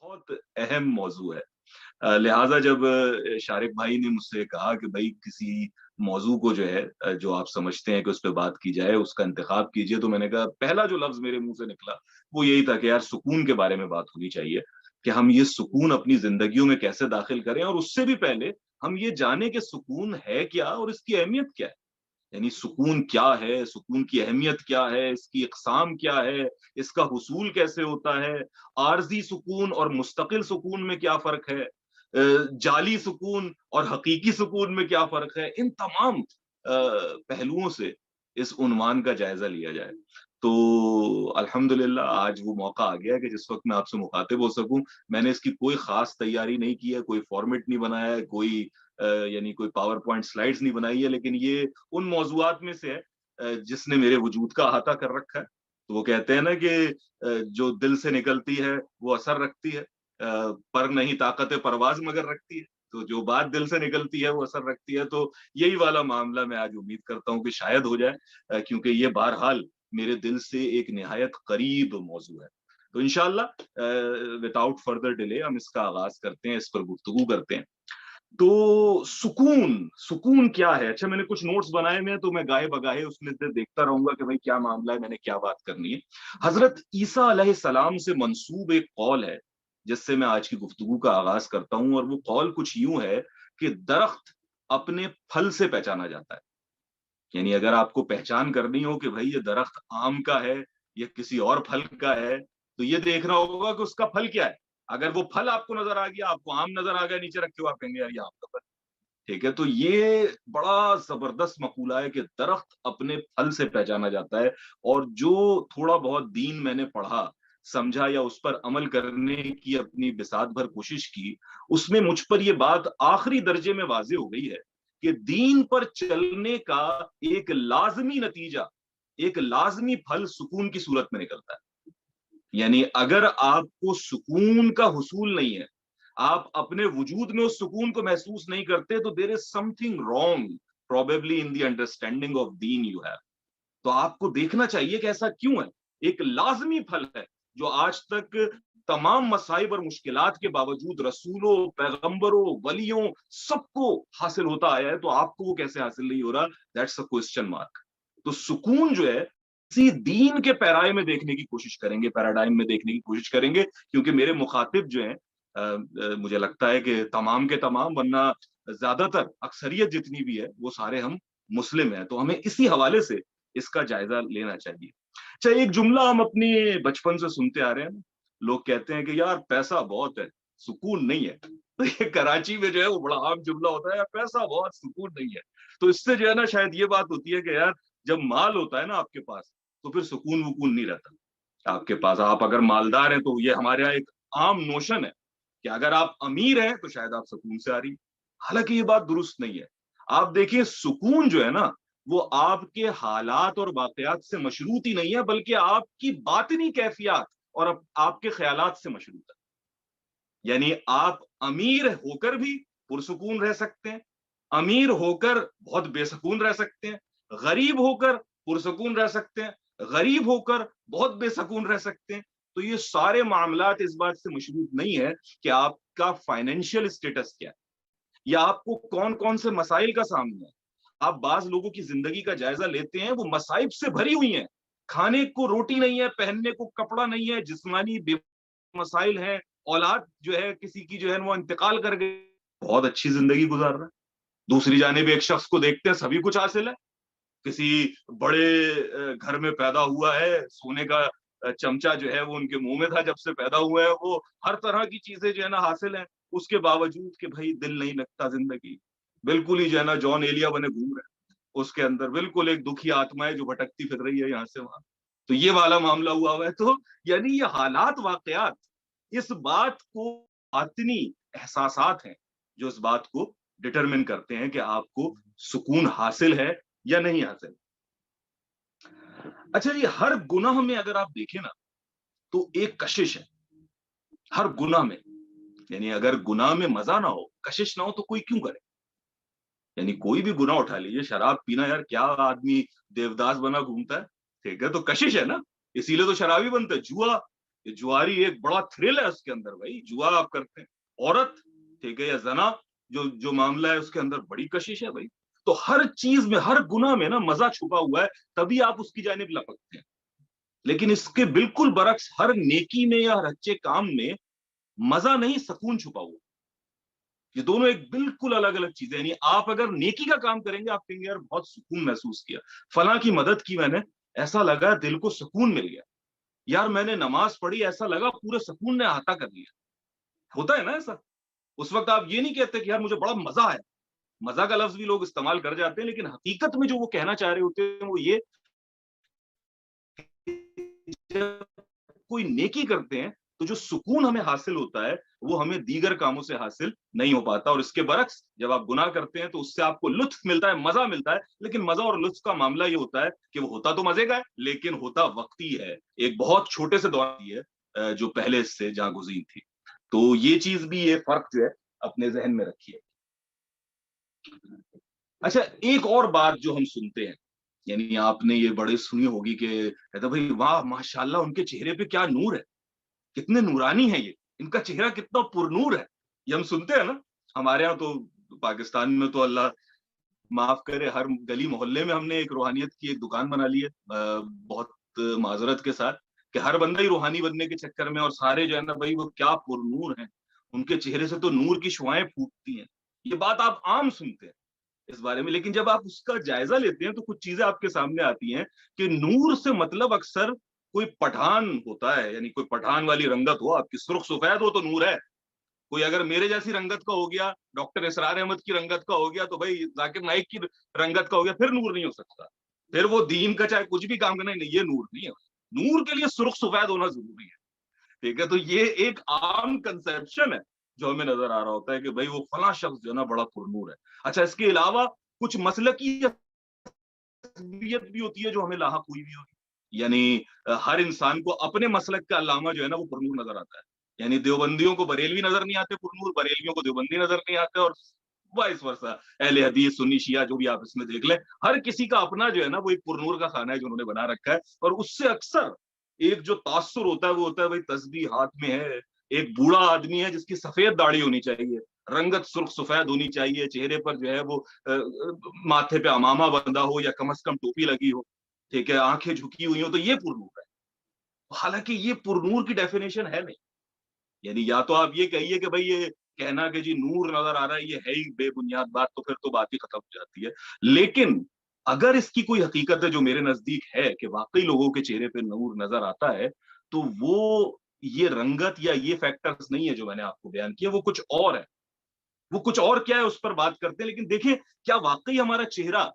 बहुत अहम मौजू है। लिहाजा जब शारिक भाई ने मुझसे कहा कि भाई किसी मौजू को जो है जो आप समझते हैं कि उस पर बात की जाए उसका इंतखाब कीजिए, तो मैंने कहा पहला जो लफ्ज मेरे मुंह से निकला वो यही था कि यार सुकून के बारे में बात होनी चाहिए कि हम ये सुकून अपनी जिंदगियों में कैसे दाखिल करें, और उससे भी पहले हम ये जाने कि सुकून है क्या और इसकी अहमियत क्या है। यानी सुकून क्या है, सुकून की अहमियत क्या है, इसकी इकसाम क्या है, इसका हुसूल कैसे होता है, आरजी सुकून और मुस्तकिल सुकून में क्या फर्क है, जाली सुकून और हकीकी सुकून में क्या फर्क है। इन तमाम पहलुओं से इस उन्वान का जायजा लिया जाए। तो अल्हम्दुलिल्लाह आज वो मौका आ गया कि जिस वक्त मैं आपसे मुखातिब हो सकूं। मैंने इसकी कोई खास तैयारी नहीं की है, कोई फॉर्मेट नहीं बनाया है, कोई यानी कोई पावर पॉइंट स्लाइड्स नहीं बनाई है, लेकिन ये उन मौजूआत में से है जिसने मेरे वजूद का अहाता कर रखा है। तो वो कहते हैं ना कि जो दिल से निकलती है वो असर रखती है, पर नहीं ताकत परवाज मगर रखती है। तो जो बात दिल से निकलती है वो असर रखती है। तो यही वाला मामला मैं आज उम्मीद करता हूँ कि शायद हो जाए, क्योंकि ये बहरहाल मेरे दिल से एक निहायत करीब मौजू है। तो इंशाल्लाह विदाउट फर्दर डिले हम इसका आगाज करते हैं, इस पर गुफ्तगू करते हैं। तो सुकून, सुकून क्या है? अच्छा, मैंने कुछ नोट्स बनाए हुए हैं तो मैं गाहे बगाहे उसमें से देखता रहूंगा कि भाई क्या मामला है, मैंने क्या बात करनी है। हजरत ईसा अलैहिस्सलाम से मंसूब एक कौल है जिससे मैं आज की गुफ्तगू का आगाज करता हूं, और वो कौल कुछ यूं है कि दरख्त अपने फल से पहचाना जाता है। यानी अगर आपको पहचान करनी हो कि भाई ये दरख्त आम का है या किसी और फल का है, तो ये देखना होगा कि उसका फल क्या है। अगर वो फल आपको नजर आ गया, आपको आम नजर आ गया नीचे रखे हुए, आप कहेंगे यार ये आम का फल। ठीक है, तो ये बड़ा जबरदस्त मकूला है कि दरख्त अपने फल से पहचाना जाता है। और जो थोड़ा बहुत दीन मैंने पढ़ा, समझा या उस पर अमल करने की अपनी बिसात भर कोशिश की, उसमें मुझ पर यह बात आखिरी दर्जे में वाजे हो गई है कि दीन पर चलने का एक लाजमी नतीजा, एक लाजमी फल सुकून की सूरत में निकलता है। यानी अगर आपको सुकून का हुसूल नहीं है, आप अपने वजूद में उस सुकून को महसूस नहीं करते, तो there is something wrong probably in the understanding of दीन यू हैव। तो आपको देखना चाहिए कि ऐसा क्यों है। एक लाजमी फल है जो आज तक तमाम मसाइब और मुश्किलात के बावजूद रसूलों, पैगंबरों, वलियों सबको हासिल होता आया है, तो आपको वो कैसे हासिल नहीं हो रहा? That's a question mark. तो सुकून जो है इसी दीन के पैराए में देखने की कोशिश करेंगे, पैराडाइम में देखने की कोशिश करेंगे, क्योंकि मेरे मुखातिब जो हैं मुझे लगता है कि तमाम के तमाम, वरना ज्यादातर अक्सरियत जितनी भी है वो सारे हम मुस्लिम हैं, तो हमें इसी हवाले से इसका जायजा लेना चाहिए। अच्छा, एक जुमला हम अपनी बचपन से सुनते आ रहे हैं, लोग कहते हैं कि यार पैसा बहुत है, सुकून नहीं है। तो ये कराची में जो है वो बड़ा आम जुमला होता है, यार पैसा बहुत, सुकून नहीं है। तो इससे जो है ना शायद ये बात होती है कि यार जब माल होता है ना आपके पास, तो फिर सुकून वकून नहीं रहता आपके पास। आप अगर मालदार हैं तो ये हमारे यहाँ एक आम नोशन है कि अगर आप अमीर हैं तो शायद आप सुकून से आ रही। हालांकि ये बात दुरुस्त नहीं है। आप देखिए सुकून जो है ना वो आपके हालात और वाकयात से मशरूत ही नहीं है, बल्कि आपकी बातिनी कैफियत और आपके ख्यालात से मशरूत है। यानी आप अमीर होकर भी पुरसुकून रह सकते हैं, अमीर होकर बहुत बेसकून रह सकते हैं, गरीब होकर पुरसकून रह सकते हैं, गरीब होकर बहुत बेसकून रह सकते हैं। तो ये सारे मामलात इस बात से मशरूत नहीं है कि आपका फाइनेंशियल स्टेटस क्या है या आपको कौन कौन से मसाइल का सामना है। आप बाज लोगों की जिंदगी का जायजा लेते हैं, वो मसाइब से भरी हुई हैं। खाने को रोटी नहीं है, पहनने को कपड़ा नहीं है, जिस्मानी मसाइल हैं, औलाद जो है किसी की जो है वो इंतकाल कर गई, बहुत अच्छी जिंदगी गुजार रहा है। दूसरी जानिब एक शख्स को देखते हैं सभी कुछ हासिल है, किसी बड़े घर में पैदा हुआ है, सोने का चमचा जो है वो उनके मुंह में था जब से पैदा हुआ है, वो हर तरह की चीजें जो है ना हासिल हैं। उसके बावजूद कि भाई दिल नहीं लगता जिंदगी, बिल्कुल ही जो है ना जॉन एलिया बने घूम रहे हैं। उसके अंदर बिल्कुल एक दुखी आत्मा है जो भटकती फिर रही है यहाँ से वहां। तो ये वाला मामला हुआ है। तो यानी ये हालात वाकयात इस बात को, बातिनी एहसासात हैं जो इस बात को डिटरमिन करते हैं कि आपको सुकून हासिल है या नहीं हासिल। अच्छा, ये हर गुनाह में अगर आप देखें ना तो एक कशिश है हर गुनाह में। यानी अगर गुनाह में मजा ना हो, कशिश ना हो, तो कोई क्यों करे? यानी कोई भी गुनाह उठा लीजिए, शराब पीना, यार क्या आदमी देवदास बना घूमता है? ठीक है, तो कशिश है ना, इसीलिए तो शराबी बनता है। जुआ, ये जुआरी एक बड़ा थ्रिल है उसके अंदर, भाई जुआ आप करते हैं, औरत ठीक है या जना जो मामला है उसके अंदर बड़ी कशिश है भाई। तो हर चीज में, हर गुनाह में ना मजा छुपा हुआ है, तभी आप उसकी जानिब लपकते हैं। लेकिन इसके बिल्कुल बरक्स हर नेकी में या हर अच्छे काम में मजा नहीं, सकून छुपा हुआ। ये दोनों एक बिल्कुल अलग अलग चीजें। यानी आप अगर नेकी का काम करेंगे, आप कहेंगे यार बहुत सुकून महसूस किया, फलां की मदद की मैंने, ऐसा लगा दिल को सुकून मिल गया, यार मैंने नमाज पढ़ी, ऐसा लगा पूरे सुकून ने अहाता कर लिया। होता है ना ऐसा? उस वक्त आप ये नहीं कहते कि यार मुझे बड़ा मजा आया। मजा का लफ्ज भी लोग इस्तेमाल कर जाते हैं, लेकिन हकीकत में जो वो कहना चाह रहे होते हैं वो ये, जब कोई नेकी करते हैं तो जो सुकून हमें हासिल होता है वो हमें दीगर कामों से हासिल नहीं हो पाता। और इसके बरक्स जब आप गुनाह करते हैं तो उससे आपको लुत्फ मिलता है, मजा मिलता है, लेकिन मजा और लुत्फ का मामला ये होता है कि वो होता तो मजे का है, लेकिन होता वक्ती है, एक बहुत छोटे से दौर की है जो पहले इससे जहां गुजरी थी। तो ये चीज भी, ये फर्क जो है अपने जहन में रखिए। अच्छा, एक और बात जो हम सुनते हैं, यानी आपने ये बड़े सुनी होगी कि कहते भाई वाह माशाल्लाह उनके चेहरे पे क्या नूर है, कितने नूरानी है ये, इनका चेहरा कितना पुरनूर है। ये हम सुनते हैं ना। हमारे यहाँ तो पाकिस्तान में तो अल्लाह माफ करे, हर गली मोहल्ले में हमने एक रूहानियत की एक दुकान बना ली है, बहुत माजरत के साथ, कि हर बंदा ही रूहानी बनने के चक्कर में, और सारे जो है ना भाई वो क्या पुरनूर हैं, उनके चेहरे से तो नूर की शुआएं फूटती हैं। ये बात आप आम सुनते हैं इस बारे में, लेकिन जब आप उसका जायजा लेते हैं तो कुछ चीजें आपके सामने आती हैं कि नूर से मतलब अक्सर कोई पठान होता है, यानी कोई पठान वाली रंगत हो, आपकी सुर्ख सफेद हो तो नूर है। कोई अगर मेरे जैसी रंगत का हो गया, डॉक्टर इसरार अहमद की रंगत का हो गया, तो भाई जाकिर नाइक की रंगत का हो गया, फिर नूर नहीं हो सकता। फिर वो दीन का चाहे कुछ भी काम करना, नहीं ये नूर नहीं है। नूर के लिए सुर्ख सफेद होना जरूरी है। ठीक है, तो ये एक आम कंसेप्शन है जो हमें नजर आ रहा होता है कि भाई वो फला शख्स जो है ना बड़ा पुरनूर है। अच्छा, इसके अलावा कुछ मसलकी तस्बीयत भी होती है जो हमें लाहक हुई भी होगी। यानी हर इंसान को अपने मसलक का अल्लामा जो है ना वो पुरनूर नजर आता है। यानी देवबंदियों को बरेलवी नजर नहीं आते पुरनूर, बरेलवियों को देवबंदी नजर नहीं आते, और वाइस वर्सा। अहले हदीस, सुन्नी, शिया, जो भी आप इसमें देख लें, हर किसी का अपना जो है ना वो एक पुरनूर का खाना है जो उन्होंने बना रखा है। और उससे अक्सर एक जो तासुर होता है वो होता है भाई तस्बीह हाथ में है, एक बूढ़ा आदमी है जिसकी सफेद दाढ़ी होनी चाहिए, रंगत सुर्ख सफेद होनी चाहिए, चेहरे पर जो है वो माथे पे अमामा बंधा हो या कम से कम टोपी लगी हो, ठीक है, आंखें झुकी हुई हो, तो ये पुरनूर है। हालांकि ये पुरनूर की डेफिनेशन है नहीं। यानी या तो आप ये कहिए कि भाई ये कहना कि जी नूर नजर आ रहा है ये है ही बेबुनियाद बात, तो फिर तो बात ही खत्म हो जाती है। लेकिन अगर इसकी कोई हकीकत है जो मेरे नजदीक है कि वाकई लोगों के चेहरे पे नूर नजर आता है, तो वो ये रंगत या ये फैक्टर्स नहीं है जो मैंने आपको बयान किया, वो कुछ और है। वो कुछ और क्या है उस पर बात करते हैं, लेकिन देखिए क्या वाकई हमारा चेहरा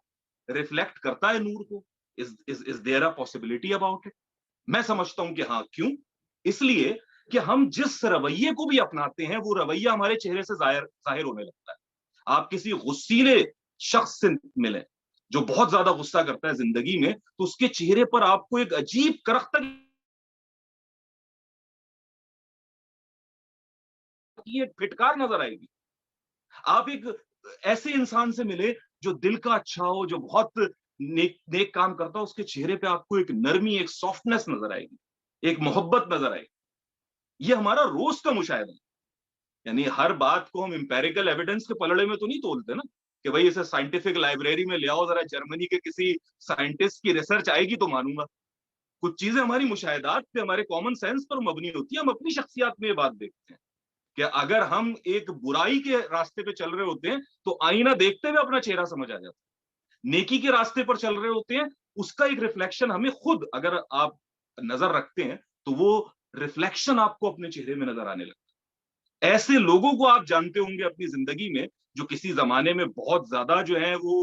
रिफ्लेक्ट करता है नूर को? Is there a possibility about it? मैं समझता हूं कि हाँ। क्यों? इसलिए कि हम जिस रवैये को भी अपनाते हैं वो रवैया हमारे चेहरे से जाहिर जाहिर होने लगता है। आप किसी गुस्सीले शख्स से मिले जो बहुत ज्यादा गुस्सा करता है जिंदगी में, तो उसके चेहरे पर आपको एक अजीब करख्तगी की एक फिटकार नजर आएगी। आप एक ऐसे इंसान से मिले जो दिल का अच्छा हो, जो बहुत नेक नेक काम करता हो, उसके चेहरे पे आपको एक नरमी, एक सॉफ्टनेस नजर आएगी, एक मोहब्बत नजर आएगी। ये हमारा रोज का मुशाहिदा है। यानी हर बात को हम इंपेरिकल एविडेंस के पलड़े में तो नहीं तोलते ना, कि भाई इसे साइंटिफिक लाइब्रेरी में ले आओ जरा, जर्मनी के किसी साइंटिस्ट की रिसर्च आएगी तो मानूंगा। कुछ चीजें हमारी मुशाहिदात पे, हमारे कॉमन सेंस पर मबनी होती है। हम अपनी शख्सियत में ये बात देखते हैं कि अगर हम एक बुराई के रास्ते पे चल रहे होते हैं तो आईना देखते हुए अपना चेहरा समझ आ जाता है। नेकी के रास्ते पर चल रहे होते हैं, उसका एक रिफ्लेक्शन हमें खुद, अगर आप नजर रखते हैं तो वो रिफ्लेक्शन आपको अपने चेहरे में नजर आने लगता है। ऐसे लोगों को आप जानते होंगे अपनी जिंदगी में जो किसी जमाने में बहुत ज्यादा जो है वो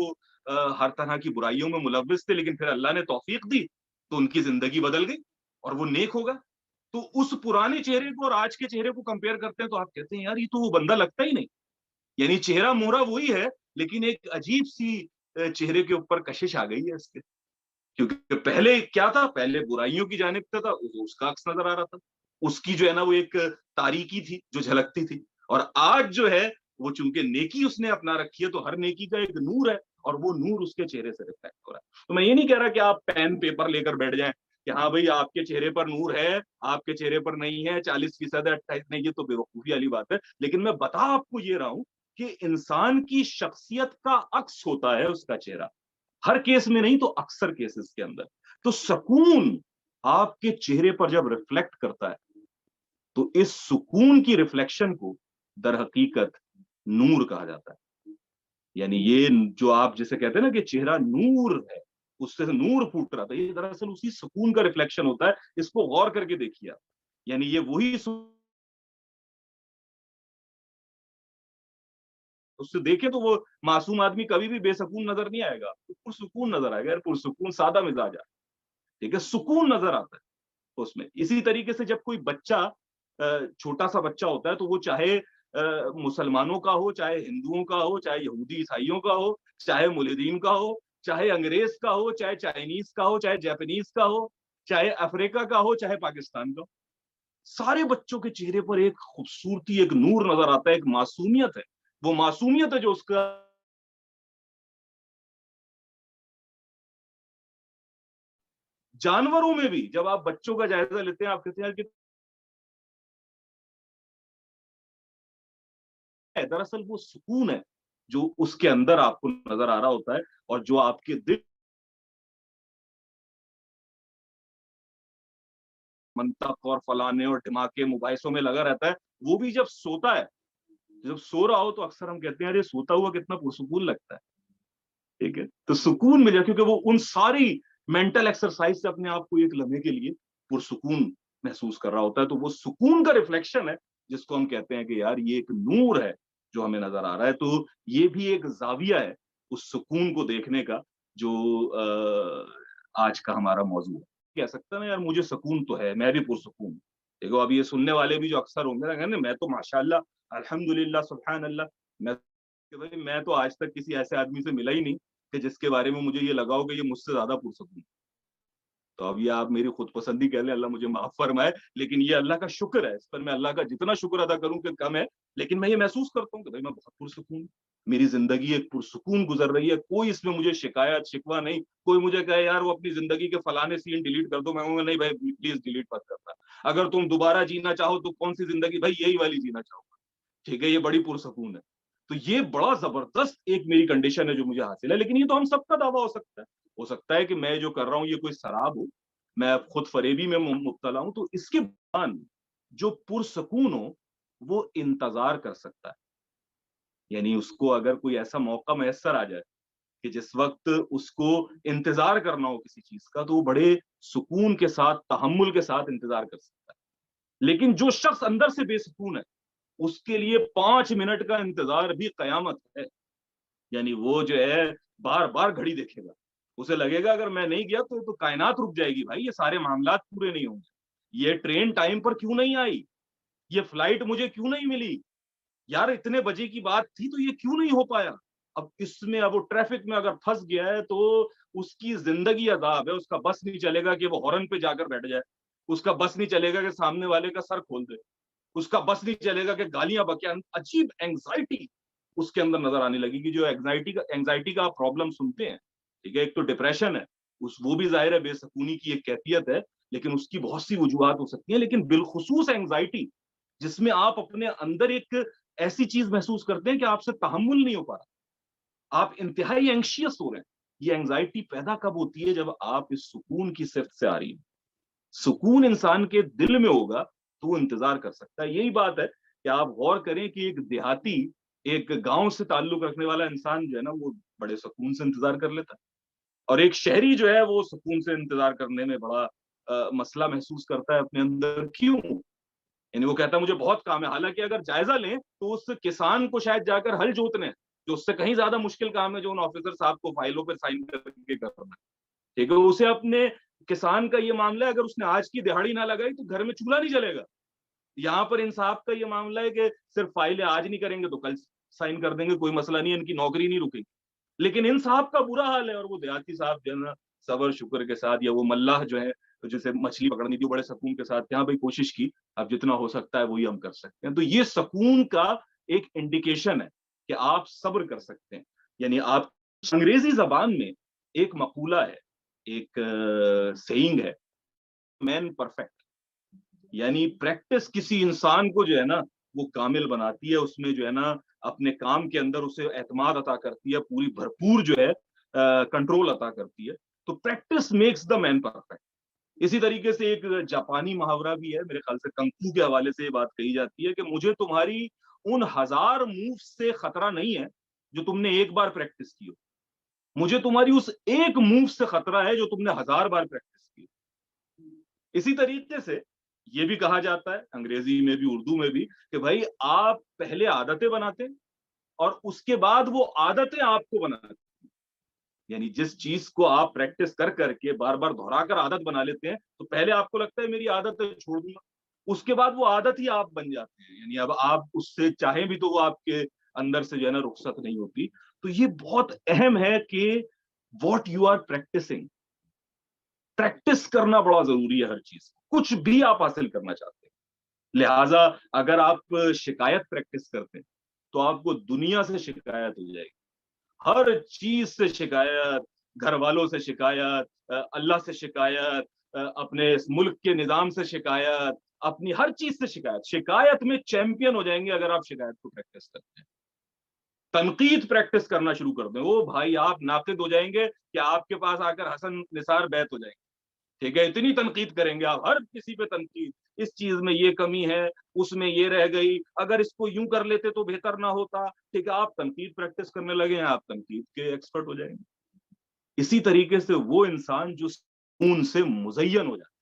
हर तरह की बुराइयों में मुलव्विस थे, लेकिन फिर अल्लाह ने तौफीक दी तो उनकी जिंदगी बदल गई और वो नेक होगा। तो उस पुराने चेहरे को और आज के चेहरे को कंपेयर करते हैं तो आप कहते हैं यार ये तो वो बंदा लगता ही नहीं। यानी चेहरा मोहरा वही है, लेकिन एक अजीब सी चेहरे के ऊपर कशिश आ गई है इसके। क्योंकि पहले क्या था, पहले बुराइयों की जानिब था, उसका अक्स नजर आ रहा था, उसकी जो है ना वो एक तारीकी थी जो झलकती थी। और आज जो है वो चूंकि नेकी उसने अपना रखी है तो हर नेकी का एक नूर है और वो नूर उसके चेहरे से रिफ्लेक्ट हो रहा है। तो मैं ये नहीं कह रहा कि आप पेन पेपर लेकर बैठ जाएं کہ ہاں بھائی آپ کے چہرے پر نور ہے، آپ کے چہرے پر نہیں ہے، 40% ہے، 28 نہیں، یہ تو بیوقوفی والی بات ہے. لیکن میں بتا آپ کو یہ رہا ہوں کہ انسان کی شخصیت کا عکس ہوتا ہے اس کا چہرہ. ہر کیس میں نہیں تو اکثر کیسز کے اندر. تو سکون آپ کے چہرے پر جب ریفلیکٹ کرتا ہے تو اس سکون کی ریفلیکشن کو در حقیقت نور کہا جاتا ہے. یعنی یہ جو آپ جسے کہتے ہیں نا کہ چہرہ نور ہے، اس سے نور پھوٹ رہا تھا، یہ دراصل اسی سکون کا ریفلیکشن ہوتا ہے. اس کو غور کر کے دیکھیے آپ. یعنی یہ وہی اس سے دیکھیں تو وہ معصوم آدمی کبھی بھی بے سکون نظر نہیں آئے گا، پرسکون نظر آئے گا. پرسکون سادہ مزاج ہے، ٹھیک ہے، سکون نظر آتا ہے اس میں. اسی طریقے سے جب کوئی بچہ چھوٹا سا بچہ ہوتا ہے تو وہ چاہے مسلمانوں کا ہو، چاہے ہندوؤں کا ہو، چاہے یہودی عیسائیوں کا ہو، چاہے ملحدین کا ہو، چاہے انگریز کا ہو، چاہے چائنیز کا ہو، چاہے جاپنیز کا ہو، چاہے افریقہ کا ہو، چاہے پاکستان کا ہو، سارے بچوں کے چہرے پر ایک خوبصورتی، ایک نور نظر آتا ہے، ایک معصومیت ہے. وہ معصومیت ہے جو اس کا جانوروں میں بھی جب آپ بچوں کا جائزہ لیتے ہیں آپ کہتے ہیں کہ دراصل وہ سکون ہے جو اس کے اندر آپ کو نظر آ رہا ہوتا ہے اور جو آپ کے دل منطق اور فلانے اور دماغ مباحثوں میں لگا رہتا ہے. وہ بھی جب سوتا ہے، جب سو رہا ہو تو اکثر ہم کہتے ہیں ارے سوتا ہوا کتنا پرسکون لگتا ہے. ٹھیک ہے، تو سکون مل جائے کیونکہ وہ ان ساری مینٹل ایکسرسائز سے اپنے آپ کو ایک لمحے کے لیے پرسکون محسوس کر رہا ہوتا ہے. تو وہ سکون کا ریفلیکشن ہے جس کو ہم کہتے ہیں کہ یار یہ ایک نور ہے جو ہمیں نظر آ رہا ہے. تو یہ بھی ایک زاویہ ہے اس سکون کو دیکھنے کا جو آج کا ہمارا موضوع ہے. کہہ سکتا نا یار مجھے سکون تو ہے، میں بھی پرسکون ہوں. دیکھو اب یہ سننے والے بھی جو اکثر ہوں گے نا، میں تو ماشاءاللہ الحمدللہ سبحان اللہ، میں کہ بھائی میں تو آج تک کسی ایسے آدمی سے ملا ہی نہیں کہ جس کے بارے میں مجھے یہ لگا ہو کہ یہ مجھ سے زیادہ پرسکون. تو اب یہ آپ میری خود پسندی کہہ لیں، اللہ مجھے معاف فرمائے، لیکن یہ اللہ کا شکر ہے. اس پر میں اللہ کا جتنا شکر ادا کروں کہ کم ہے. لیکن میں یہ محسوس کرتا ہوں کہ بھائی میں بہت پرسکون ہوں، میری زندگی ایک پرسکون گزر رہی ہے، کوئی اس میں مجھے شکایت شکوہ نہیں. کوئی مجھے کہے یار وہ اپنی زندگی کے فلانے سین ڈیلیٹ کر دو، میں کہوں گا نہیں بھائی پلیز ڈیلیٹ مت کرنا. اگر تم دوبارہ جینا چاہو تو کون سی زندگی؟ بھائی یہی والی جینا چاہو گا. ٹھیک ہے، یہ بڑی پرسکون ہے. تو یہ بڑا زبردست ایک میری کنڈیشن ہے جو مجھے حاصل ہے. لیکن یہ تو ہم سب کا دعویٰ ہو سکتا ہے کہ میں جو کر رہا ہوں یہ کوئی شراب ہو، میں خود فریبی میں مبتلا ہوں. تو اس کے بعد جو پرسکون ہو وہ انتظار کر سکتا ہے. یعنی اس کو اگر کوئی ایسا موقع میسر آ جائے کہ جس وقت اس کو انتظار کرنا ہو کسی چیز کا تو وہ بڑے سکون کے ساتھ، تحمل کے ساتھ انتظار کر سکتا ہے. لیکن جو شخص اندر سے بے سکون ہے اس کے لیے 5 منٹ کا انتظار بھی قیامت ہے. یعنی وہ جو ہے بار بار گھڑی دیکھے گا، اسے لگے گا اگر میں نہیں گیا تو کائنات رک جائے گی. بھائی یہ سارے معاملات پورے نہیں ہوں گے، یہ ٹرین ٹائم پر کیوں نہیں آئی، یہ فلائٹ مجھے کیوں نہیں ملی، یار اتنے بجے کی بات تھی تو یہ کیوں نہیں ہو پایا. اب اس میں اب وہ ٹریفک میں اگر پھنس گیا ہے تو اس کی زندگی عذاب ہے. اس کا بس نہیں چلے گا کہ وہ ہارن پہ جا کر بیٹھ جائے، اس کا بس نہیں چلے گا کہ سامنے والے کا سر کھول دے، اس کا بس نہیں چلے گا کہ گالیاں بکے. عجیب اینگزائٹی اس کے اندر نظر آنے لگی کہ جو اینگزائٹی کا آپ پرابلم سنتے ہیں، ٹھیک ہے، ایک تو ڈپریشن ہے، وہ بھی ظاہر ہے بے سکونی کی ایک کیفیت ہے، لیکن اس کی بہت سی وجوہات ہو سکتی ہیں. لیکن بالخصوص اینگزائٹی جس میں آپ اپنے اندر ایک ایسی چیز محسوس کرتے ہیں کہ آپ سے تحمل نہیں ہو پا رہا، آپ انتہائی اینکشیس ہو رہے ہیں. یہ اینگزائٹی پیدا کب ہوتی ہے؟ جب آپ اس سکون کی صفت سے آ رہی ہیں. سکون انسان کے دل میں ہوگا تو وہ انتظار کر سکتا ہے. یہی بات ہے کہ آپ غور کریں کہ ایک دیہاتی، ایک گاؤں سے تعلق رکھنے والا انسان جو ہے نا وہ بڑے سکون سے انتظار کر لیتا ہے، اور ایک شہری جو ہے وہ سکون سے انتظار کرنے میں بڑا مسئلہ محسوس کرتا ہے اپنے اندر. کیوں؟ یعنی وہ کہتا ہے مجھے بہت کام ہے. حالانکہ اگر جائزہ لیں تو اس کسان کو شاید جا کر ہل جوتنے جو اس سے کہیں زیادہ مشکل کام ہے جو ان آفیسر صاحب کو فائلوں پر سائن کر کے کرنا ہے. ٹھیک ہے، اسے اپنے کسان کا یہ معاملہ ہے، اگر اس نے آج کی دہاڑی نہ لگائی تو گھر میں چولہا نہیں جلے گا. یہاں پر انصاف کا یہ معاملہ ہے کہ صرف فائلیں آج نہیں کریں گے تو کل سائن کر دیں گے، کوئی مسئلہ نہیں ہے، ان کی نوکری نہیں رکے گی. لیکن ان صاحب کا برا حال ہے، اور وہ دیہاتی صاحب جو ہے نا صبر شکر کے ساتھ، یا وہ ملاح جو ہے جسے مچھلی پکڑنی تھی بڑے سکون کے ساتھ یہاں بھائی کوشش کی، اب جتنا ہو سکتا ہے وہی ہم کر سکتے ہیں. تو یہ سکون کا ایک انڈیکیشن ہے کہ آپ صبر کر سکتے ہیں. یعنی آپ انگریزی زبان میں ایک مقولہ ہے، ایک سیئنگ ہے मैन परफेक्ट। यानी प्रैक्टिस किसी इंसान को जो है ना वो कामिल बनाती है, उसमें जो है ना अपने काम के अंदर उसे एतमाद अता करती है, पूरी भरपूर जो है कंट्रोल अता करती है। तो practice makes the man perfect. इसी तरीके से एक जापानी मुहावरा भी है, मेरे ख्याल से कंकू के हवाले से ये बात कही जाती है कि मुझे तुम्हारी उन 1000 मूव से खतरा नहीं है जो तुमने एक बार प्रैक्टिस की हो, मुझे तुम्हारी उस एक मूव से खतरा है जो तुमने 1000 बार प्रैक्टिस की हो। इसी तरीके से ये भी कहा जाता है अंग्रेजी में भी उर्दू में भी कि भाई आप पहले आदतें बनाते हैं और उसके बाद वो आदतें आपको बनाती हैं। यानी जिस चीज को आप प्रैक्टिस कर करके बार बार दोहरा कर आदत बना लेते हैं, तो पहले आपको लगता है मेरी आदत छोड़ दूंगा, उसके बाद वो आदत ही आप बन जाते हैं। यानी अब आप उससे चाहें भी तो वो आपके अंदर से जो है ना रुखसत नहीं होती। तो ये बहुत अहम है कि what you are practising, practice करना बड़ा जरूरी है हर चीज, कुछ भी आप हासिल करना चाहते हैं। लिहाजा अगर आप शिकायत प्रैक्टिस करते हैं तो आपको दुनिया से शिकायत हो जाएगी, हर चीज से शिकायत, घर वालों से शिकायत, अल्लाह से शिकायत, अपने इस मुल्क के निजाम से शिकायत, अपनी हर चीज से शिकायत। शिकायत में चैंपियन हो जाएंगे अगर आप शिकायत को प्रैक्टिस करते हैं। तनकीद प्रैक्टिस करना शुरू कर दें, ओ भाई आप नाकिद हो जाएंगे कि आपके पास आकर हसन निसार बैत हो जाएंगे। ठीक है, इतनी तनकीद करेंगे आप, हर किसी पे तनकीद, इस चीज में ये कमी है, उसमें ये रह गई, अगर इसको यूं कर लेते तो बेहतर ना होता। ठीक है, आप तनकीद प्रैक्टिस करने लगे हैं, आप तनकीद के एक्सपर्ट हो जाएंगे। इसी तरीके से वो इंसान जो सुकून से मुजय्यन हो जाता है,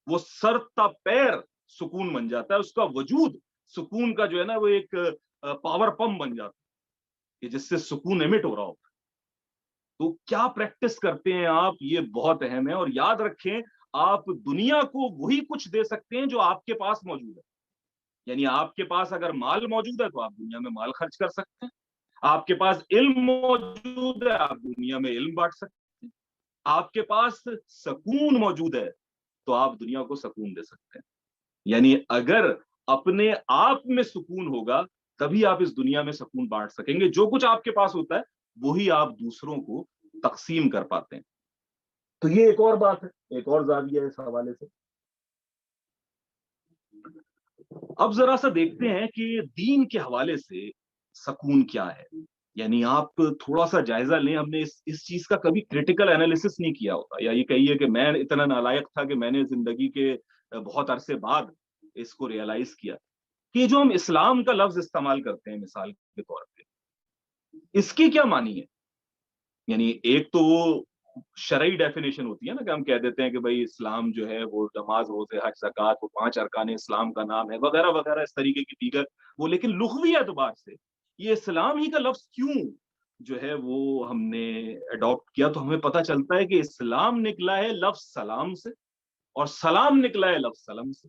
वो सर ता पैर सुकून बन जाता है, उसका वजूद सुकून का जो है ना वो एक पावर पंप बन जाता है जिससे सुकून एमिट हो रहा होता है। तो क्या प्रैक्टिस करते हैं आप, ये बहुत अहम है। और याद रखें, आप दुनिया को वही कुछ दे सकते हैं जो आपके पास मौजूद है। यानी आपके पास अगर माल मौजूद है तो आप दुनिया में माल खर्च कर सकते हैं, आपके पास इल्म मौजूद है आप दुनिया में इल्म बांट सकते हैं, आपके पास सकून मौजूद है तो आप दुनिया को सकून दे सकते हैं। यानी अगर अपने आप में सुकून होगा तभी आप इस दुनिया में सुकून बांट सकेंगे। जो कुछ आपके पास होता है वही आप दूसरों को तकसीम कर पाते हैं। तो ये एक और बात है, एक और जाविया है इस हवाले से। अब जरा सा देखते हैं कि दीन के हवाले से सकून क्या है। यानी आप थोड़ा सा जायजा लें, हमने इस चीज का कभी क्रिटिकल एनालिसिस नहीं किया होता, या ये कहिए कि मैं इतना नालायक था कि मैंने जिंदगी के बहुत अरसे बाद इसको रियलाइज किया कि जो हम इस्लाम का लफ्ज इस्तेमाल करते हैं मिसाल के तौर पे, इसकी क्या मानी है। यानी एक तो वो शरई डेफिनेशन होती है ना कि हम कह देते हैं कि भाई इस्लाम जो है वो नमाज रोजे हज ज़कात, वो 5 अरकान इस्लाम का नाम है, वगैरह वगैरह इस तरीके की दीगर वो। लेकिन लुग़वी एतबार से ये इस्लाम ही का लफ्ज क्यों जो है वो हमने अडॉप्ट किया, तो हमें पता चलता है कि इस्लाम निकला है लफ्ज सलाम से और सलाम निकला है लफ्ज सलम से।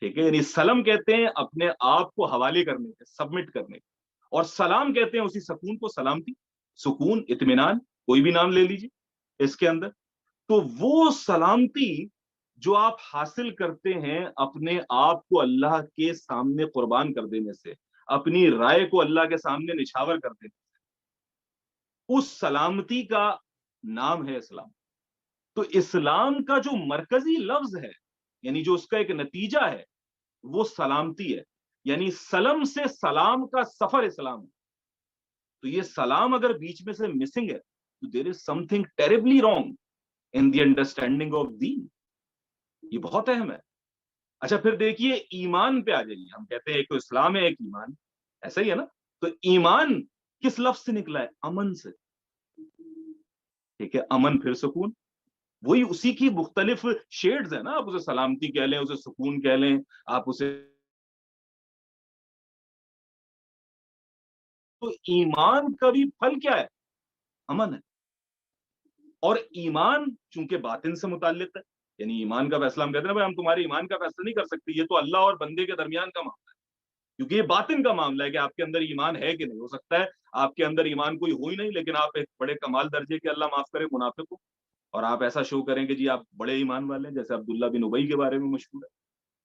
ठीक है, यानी सलम कहते हैं अपने आप को हवाले करने के, सबमिट करने के, और सलाम कहते हैं उसी सुकून को सलामती, सुकून, इत्मीनान, कोई भी नाम ले लीजिए इसके अंदर। तो वो सलामती जो आप हासिल करते हैं अपने आप को अल्लाह के सामने कुर्बान कर देने से, अपनी राय को अल्लाह के सामने निछावर कर देने से, उस सलामती का नाम है इस्लाम। तो इस्लाम का जो मरकजी लफ्ज है, यानी जो उसका एक नतीजा है, वो सलामती है। यानी सलम से सलाम का सफर इस्लाम है। तो ये सलाम अगर बीच में से मिसिंग है तो there is something terribly wrong in the understanding of दीन। ये बहुत अहम है। अच्छा, फिर देखिए ईमान पे आ जाइए। हम कहते हैं एक तो इस्लाम है, एक ईमान, ऐसा ही है ना। तो ईमान किस लफ्ज से निकला है? अमन से। ठीक है, अमन फिर सुकून, वही उसी की मुख्तलिफ शेड्स है ना। आप उसे सलामती कह लें, उसे सुकून कह लें, आप उसे। तो ईमान का भी फल क्या है? अमन है। और ईमान चूंकि बातिन से मुताल्लिक है, यानी ईमान का फैसला हम कहते हैं भाई हम तुम्हारे ईमान का फैसला नहीं कर सकते, ये तो अल्लाह और बंदे के दरमियान का मामला है, क्योंकि ये बातिन का मामला है कि आपके अंदर ईमान है कि नहीं। हो सकता है आपके अंदर ईमान कोई हो ही नहीं, लेकिन आप एक बड़े कमाल दर्जे के, अल्लाह माफ करे, मुनाफिक हो, और आप ऐसा शो करें कि जी आप बड़े ईमान वाले हैं, जैसे अब्दुल्ला बिन उबई के बारे में मशहूर है।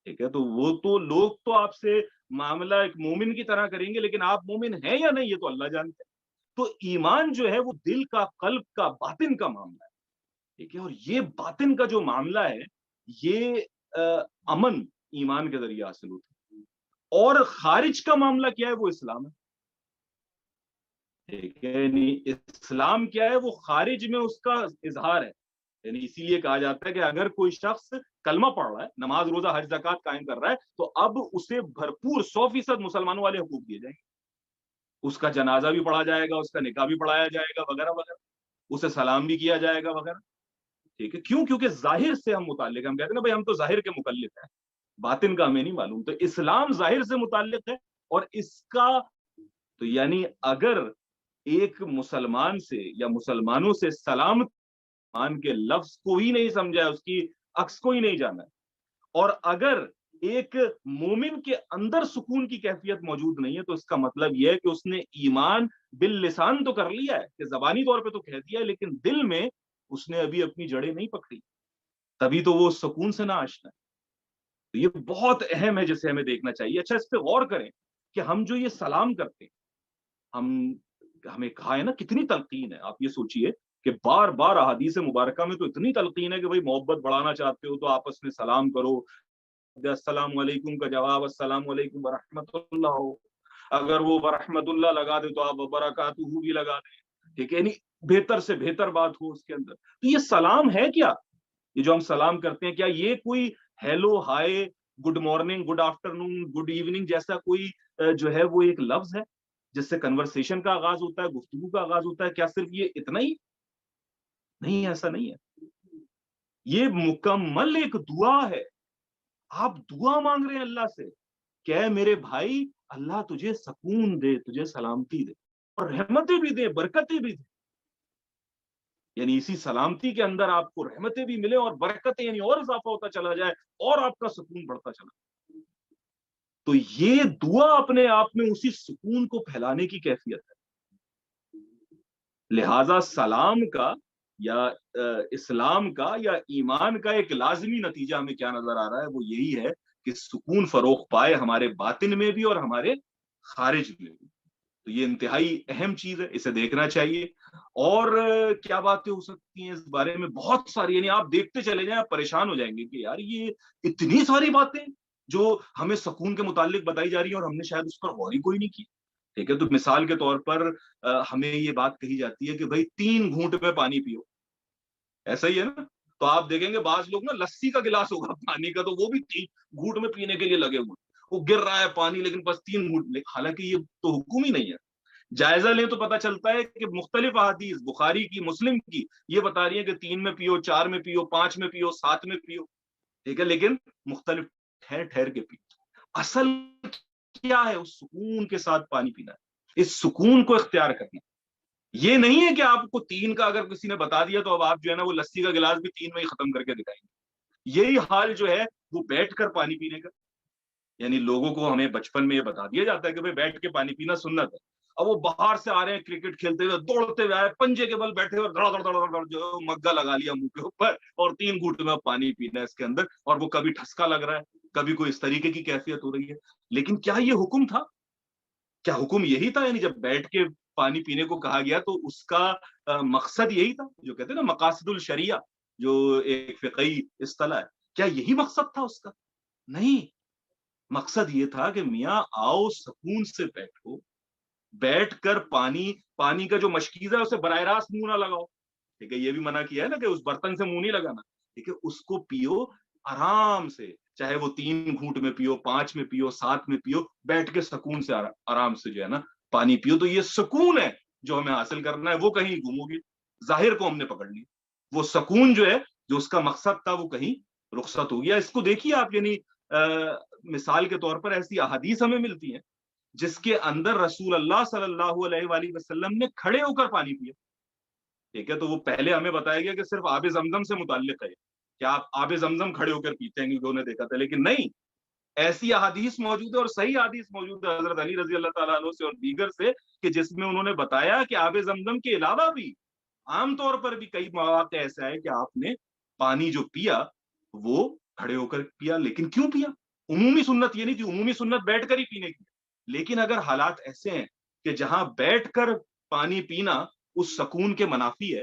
ठीक है, तो वो तो लोग तो आपसे मामला एक मोमिन की तरह करेंगे, लेकिन आप मोमिन हैं या नहीं ये तो अल्लाह जानते हैं। तो ईमान जो है वो दिल का, कल्ब का, बातिन का मामला है। ठीक है, और ये बातिन का जो मामला है یہ امن ایمان کے ذریعے حاصل ہوتا ہے، اور خارج کا معاملہ کیا ہے وہ اسلام ہے. ٹھیک ہے، یعنی اسلام کیا ہے وہ خارج میں اس کا اظہار ہے. یعنی اسی لیے کہا جاتا ہے کہ اگر کوئی شخص کلمہ پڑھ رہا ہے، نماز روزہ حج زکات قائم کر رہا ہے، تو اب اسے بھرپور 100% مسلمانوں والے حقوق دیے جائیں گے. اس کا جنازہ بھی پڑھا جائے گا، اس کا نکاح بھی پڑھایا جائے گا، وغیرہ وغیرہ، اسے سلام بھی کیا جائے گا وغیرہ. ٹھیک ہے، کیوں؟ کیونکہ ظاہر سے ہم متعلق ہیں. ہم کہتے ہیں نا بھائی ہم تو ظاہر کے مکلف ہیں، باطن کا ہمیں نہیں معلوم. تو اسلام ظاہر سے متعلق ہے، اور اس کا تو یعنی اگر ایک مسلمان سے یا مسلمانوں سے سلام مان کے لفظ کو ہی نہیں سمجھا ہے، اس کی عکس کو ہی نہیں جانا ہے، اور اگر ایک مومن کے اندر سکون کی کیفیت موجود نہیں ہے، تو اس کا مطلب یہ ہے کہ اس نے ایمان باللسان تو کر لیا ہے، کہ زبانی طور پہ تو کہہ دیا ہے، لیکن دل میں اس نے ابھی اپنی جڑیں نہیں پکڑی، تبھی تو وہ سکون سے نہ آشنا ہے. تو یہ بہت اہم ہے جسے ہمیں دیکھنا چاہیے. اچھا، اس پہ غور کریں کہ ہم جو یہ سلام کرتے ہیں، ہمیں کہا ہے نا کتنی تلقین ہے. آپ یہ سوچئے کہ بار بار احادیث مبارکہ میں تو اتنی تلقین ہے کہ بھائی محبت بڑھانا چاہتے ہو تو آپس میں سلام کرو. السلام علیکم کا جواب السلام علیکم ورحمۃ اللہ ہو، اگر وہ ورحمۃ اللہ لگا دے تو آپ وبرکاتہ بھی لگا دیں. ٹھیک ہے، یعنی بہتر سے بہتر بات ہو اس کے اندر. تو یہ سلام ہے کیا؟ یہ جو ہم سلام کرتے ہیں، کیا یہ کوئی hello hi good morning good afternoon good evening جیسا کوئی جو ہے وہ ایک لفظ ہے جس سے کنورسیشن کا آغاز ہوتا ہے، گفتگو کا آغاز ہوتا ہے؟ کیا صرف یہ اتنا ہی؟ نہیں، ایسا نہیں ہے. یہ مکمل ایک دعا ہے. آپ دعا مانگ رہے ہیں اللہ سے کہ اے میرے بھائی، اللہ تجھے سکون دے، تجھے سلامتی دے، اور رحمتیں بھی دے، برکتیں بھی دے. یعنی اسی سلامتی کے اندر آپ کو رحمتیں بھی ملے اور برکتیں، یعنی اور اضافہ ہوتا چلا جائے اور آپ کا سکون بڑھتا چلا جائے. تو یہ دعا اپنے آپ میں اسی سکون کو پھیلانے کی کیفیت ہے. لہذا سلام کا یا اسلام کا یا ایمان کا ایک لازمی نتیجہ ہمیں کیا نظر آ رہا ہے؟ وہ یہی ہے کہ سکون فروغ پائے ہمارے باطن میں بھی اور ہمارے خارج میں بھی. تو یہ انتہائی اہم چیز ہے، اسے دیکھنا چاہیے. اور کیا باتیں ہو سکتی ہیں اس بارے میں؟ بہت ساری. یعنی آپ دیکھتے چلے جائیں، آپ پریشان ہو جائیں گے کہ یار یہ اتنی ساری باتیں جو ہمیں سکون کے متعلق بتائی جا رہی ہیں اور ہم نے شاید اس پر غور ہی کوئی نہیں کی. ٹھیک ہے، تو مثال کے طور پر ہمیں یہ بات کہی جاتی ہے کہ بھائی 3 گھونٹ میں پانی پیو. ایسا ہی ہے نا؟ تو آپ دیکھیں گے بعض لوگ نا لسی کا گلاس ہوگا پانی کا، تو وہ بھی 3 گھونٹ میں پینے کے لیے لگے ہوئے، وہ گر رہا ہے پانی لیکن بس 3 گھونٹ. حالانکہ یہ تو حکم ہی نہیں ہے. جائزہ لیں تو پتا چلتا ہے کہ مختلف احادیث بخاری کی، مسلم کی، یہ بتا رہی ہے کہ 3 میں پیو، 4 میں پیو، 5 میں پیو، 7 میں پیو. ٹھیک ہے، لیکن مختلف ٹھہر ٹھہر کے پیو. اصل کیا ہے؟ اس سکون کے ساتھ پانی پینا ہے، اس سکون کو اختیار کرنا. یہ نہیں ہے کہ آپ کو 3 کا اگر کسی نے بتا دیا تو اب آپ جو ہے نا وہ لسی کا گلاس بھی 3 میں ہی ختم کر کے دکھائیں گے. یہی حال جو ہے وہ بیٹھ کر پانی پینے کا. یعنی لوگوں کو ہمیں بچپن میں یہ بتا دیا جاتا ہے کہ بھائی بیٹھ کے پانی پینا سنت ہے. اب وہ باہر سے آ رہے ہیں کرکٹ کھیلتے ہوئے، دوڑتے ہوئے آئے، پنجے کے بل بیٹھے اور دڑ دڑ دڑ دڑ جو مگا لگا لیا منہ کے اوپر، اور 3 گھونٹ میں پانی پینا ہے اس کے اندر، اور وہ کبھی ٹھسکا لگ رہا ہے، کبھی کوئی اس طریقے کی کیفیت ہو رہی ہے. لیکن کیا یہ حکم تھا؟ کیا حکم یہی تھا؟ یعنی جب بیٹھ کے پانی پینے کو کہا گیا تو اس کا مقصد یہی تھا، جو کہتے ہیں نا مقاصد الشریعہ، جو ایک فقہی اصطلاح ہے، کیا یہی مقصد تھا اس کا؟ نہیں. مقصد یہ تھا کہ میاں آؤ سکون سے بیٹھو، بیٹھ کر پانی کا جو مشکیزہ ہے اسے براہ راست منہ نہ لگاؤ. ٹھیک ہے، یہ بھی منع کیا ہے نا کہ اس برتن سے منہ نہیں لگانا. ٹھیک ہے، اس کو پیو آرام سے، چاہے وہ 3 گھونٹ میں پیو، 5 میں پیو، 7 میں پیو، بیٹھ کے سکون سے آرام سے جو ہے نا پانی پیو. تو یہ سکون ہے جو ہمیں حاصل کرنا ہے، وہ کہیں گم ہو گیا. ظاہر کو ہم نے پکڑ لی، وہ سکون جو ہے جو اس کا مقصد تھا وہ کہیں رخصت ہو گیا. اس کو دیکھیے آپ. یعنی مثال کے طور پر ایسی احادیث ہمیں ملتی ہیں جس کے اندر رسول اللہ صلی اللہ علیہ وآلہ وسلم نے کھڑے ہو کر پانی پیا. ٹھیک ہے، تو وہ پہلے ہمیں بتایا گیا کہ صرف آب زمزم سے متعلق ہے کہ آپ آب زمزم کھڑے ہو کر پیتے ہیں، کیونکہ انہوں نے دیکھا تھا. لیکن نہیں، ایسی احادیث موجود ہے اور صحیح احادیث موجود ہے حضرت علی رضی اللہ تعالیٰ عنہ سے اور دیگر سے، کہ جس میں انہوں نے بتایا کہ آب زمزم کے علاوہ بھی عام طور پر بھی کئی مواقع ایسا ہے کہ آپ نے پانی جو پیا وہ کھڑے ہو کر پیا. لیکن کیوں پیا؟ عمومی سنت یہ نہیں تھی، عمومی سنت بیٹھ کر ہی پینے کی. لیکن اگر حالات ایسے ہیں کہ جہاں بیٹھ کر پانی پینا اس سکون کے منافی ہے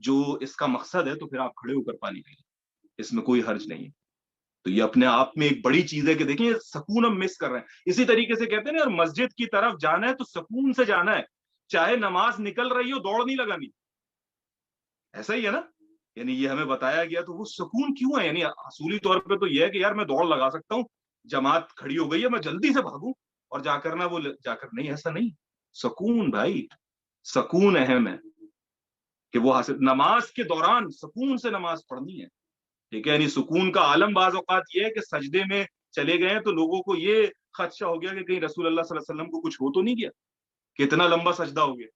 جو اس کا مقصد ہے، تو پھر آپ کھڑے ہو کر پانی پئیں. इसमें कोई हर्ज नहीं है। तो ये अपने आप में एक बड़ी चीज है कि देखिए सुकून हम मिस कर रहे हैं। इसी तरीके से कहते हैं ना यार, मस्जिद की तरफ जाना है तो सुकून से जाना है, चाहे नमाज निकल रही हो दौड़ नहीं लगानी, ऐसा ही है ना। यानी ये हमें बताया गया, तो वो सुकून क्यों है? यानी असूली तौर पे तो ये है कि यार मैं दौड़ लगा सकता हूँ, जमात खड़ी हो गई है, मैं जल्दी से भागूं और जाकर ना वो जाकर, नहीं ऐसा नहीं। सुकून भाई, सुकून अहम है कि वो हासिल, नमाज के दौरान सुकून से नमाज पढ़नी है। ठीक है, यानी सुकून का आलम बाज औकात ये है कि सजदे में चले गए हैं तो लोगों को ये खदशा हो गया कि कहीं रसूल अल्लाह सल्लल्लाहु अलैहि वसल्लम को कुछ हो तो नहीं गया, कितना लंबा सजदा हो गया।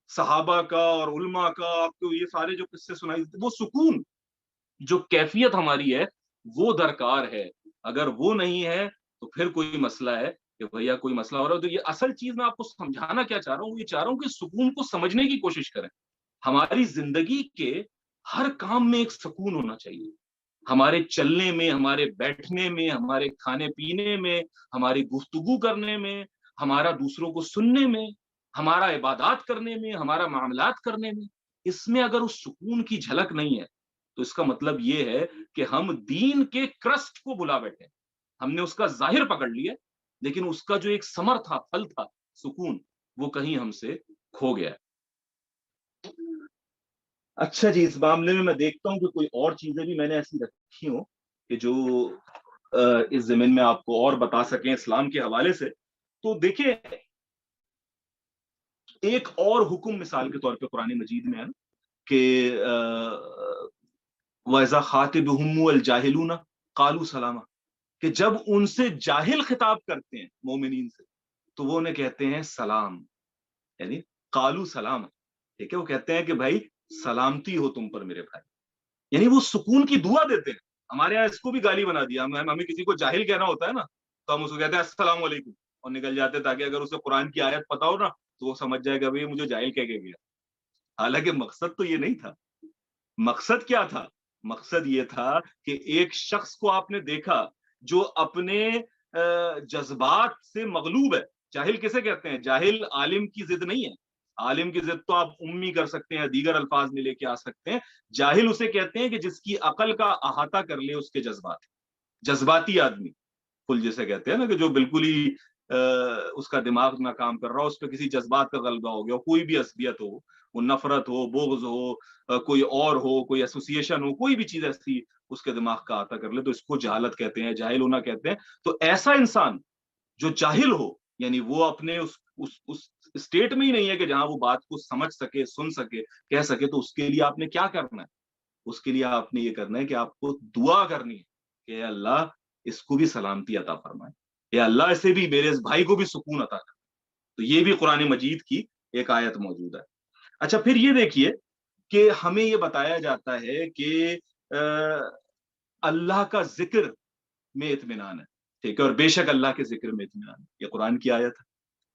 सहाबा का और उलमा का आपको ये सारे जो किस्से सुनाई देते, वो सुकून, जो कैफियत हमारी है वो दरकार है। अगर वो नहीं है तो फिर कोई मसला है कि भैया कोई मसला हो रहा है। तो ये असल चीज मैं आपको समझाना क्या चाह रहा हूँ, ये चाह रहा हूँ कि सुकून को समझने की कोशिश करें। हमारी जिंदगी के हर काम में एक सुकून होना चाहिए, हमारे चलने में, हमारे बैठने में, हमारे खाने पीने में, हमारी गुफ्तगू करने में, हमारा दूसरों को सुनने में, हमारा इबादत करने में, हमारा मामलात करने में। इसमें अगर उस सुकून की झलक नहीं है तो इसका मतलब ये है कि हम दीन के क्रस्ट को बुला बैठे, हमने उसका जाहिर पकड़ लिया, लेकिन उसका जो एक समर था, फल था, सुकून, वो कहीं हमसे खो गया। अच्छा जी, इस मामले में मैं देखता हूं कि कोई और चीजें भी मैंने ऐसी रखी हो कि जो इस जमीन में आपको और बता सकें इस्लाम के हवाले से। तो देखिए, एक और हुक्म मिसाल के तौर पे कुरान मजीद में है ना कि वैज़ा खातिबहुमुल जाहिलूना कालू सलामा, कि जब उनसे जाहिल खिताब करते हैं मोमिनीन से तो वो उन्हें कहते हैं सलाम, यानी कालू सलाम। ठीक है, वो कहते हैं कि भाई सलामती हो तुम पर मेरे भाई, यानी वो सुकून की दुआ देते हैं। हमारे यहाँ इसको भी गाली बना दिया, हमें किसी को जाहिल कहना होता है ना तो हम उसको कहते हैं अस्सलाम वालेकुम और निकल जाते हैं, ताकि अगर उसे कुरान की आयत पता हो ना तो वो समझ जाएगा भाई मुझे जाहिल कह के गया। हालांकि मकसद तो ये नहीं था। मकसद क्या था? मकसद ये था कि एक शख्स को आपने देखा जो अपने जज्बात से मगलूब है। जाहिल किसे कहते हैं? जाहिल आलिम की जिद नहीं है, आलिम की जिद तो आप उम्मी कर सकते हैं, दीगर अल्फाज में लेके आ सकते हैं। जाहिल उसे कहते हैं कि जिसकी अकल का अहाता कर ले उसके जज्बात, जज्बाती आदमी। फुल जिसे कहते हैं ना, कि जो बिल्कुल ही उसका दिमाग ना काम कर रहा हो, उस पर किसी जज्बात का गलबा हो गया, कोई भी असबियत हो, वो नफरत हो, बोग्ज हो, कोई और हो, कोई एसोसिएशन हो, कोई भी चीज ऐसी उसके दिमाग का आता कर ले, तो इसको जहालत कहते हैं, जाहिल होना कहते हैं। तो ऐसा इंसान जो जाहिल हो, यानी वो अपने उस स्टेट में ही नहीं है कि जहां वो बात को समझ सके, सुन सके, कह सके, तो उसके लिए आपने क्या करना है? उसके लिए आपने ये करना है कि आपको दुआ करनी है कि अल्लाह इसको भी सलामती अता फरमाए, या अल्लाह इसे भी, मेरे इस भाई को भी सुकून अता कर। तो ये भी कुरान मजीद की एक आयत मौजूद है। अच्छा, फिर ये देखिए कि हमें ये बताया जाता है कि अल्लाह का जिक्र में इत्मीनान है। ठीक है, और बेशक अल्लाह के जिक्र में इत्मीनान है, ये कुरान की आयत है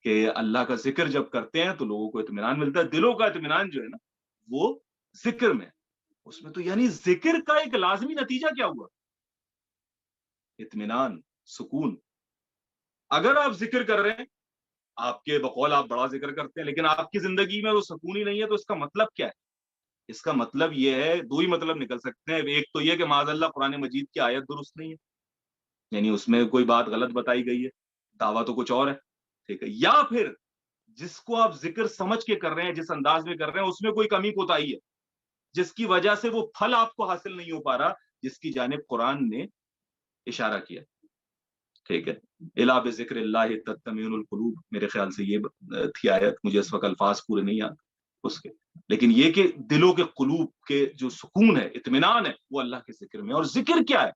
कि अल्लाह का जिक्र जब करते हैं तो लोगों को इत्मीनान मिलता है। दिलों का इत्मीनान जो है ना वो जिक्र में, उसमें तो यानी जिक्र का एक लाजमी नतीजा क्या हुआ? इत्मीनान, सुकून। अगर आप जिक्र कर रहे हैं, आपके बकौल आप बड़ा जिक्र करते हैं, लेकिन आपकी जिंदगी में वो सुकून ही नहीं है, तो इसका मतलब क्या है? इसका मतलब ये है, दो ही मतलब निकल सकते हैं। एक तो ये कि माज़अल्लाह कुरान मजीद की आयत दुरुस्त नहीं है, यानी उसमें कोई बात गलत बताई गई है, दावा तो कुछ और है। ठीक है, या फिर जिसको आप जिक्र समझ के कर रहे हैं, जिस अंदाज में कर रहे हैं, उसमें कोई कमी कोताही है, जिसकी वजह से वो फल आपको हासिल नहीं हो पा रहा जिसकी जानिब कुरान ने इशारा किया। ठीक है, इला बिज़िक्रिल्लाहि तत्मइनुल कुलूब, मेरे ख्याल से ये थी आयत, मुझे इस वक्त अल्फाज पूरे नहीं याद उसके, लेकिन ये कि दिलों के कुलूब के जो सुकून है, इत्मीनान है, वो अल्लाह के जिक्र में। और जिक्र क्या है?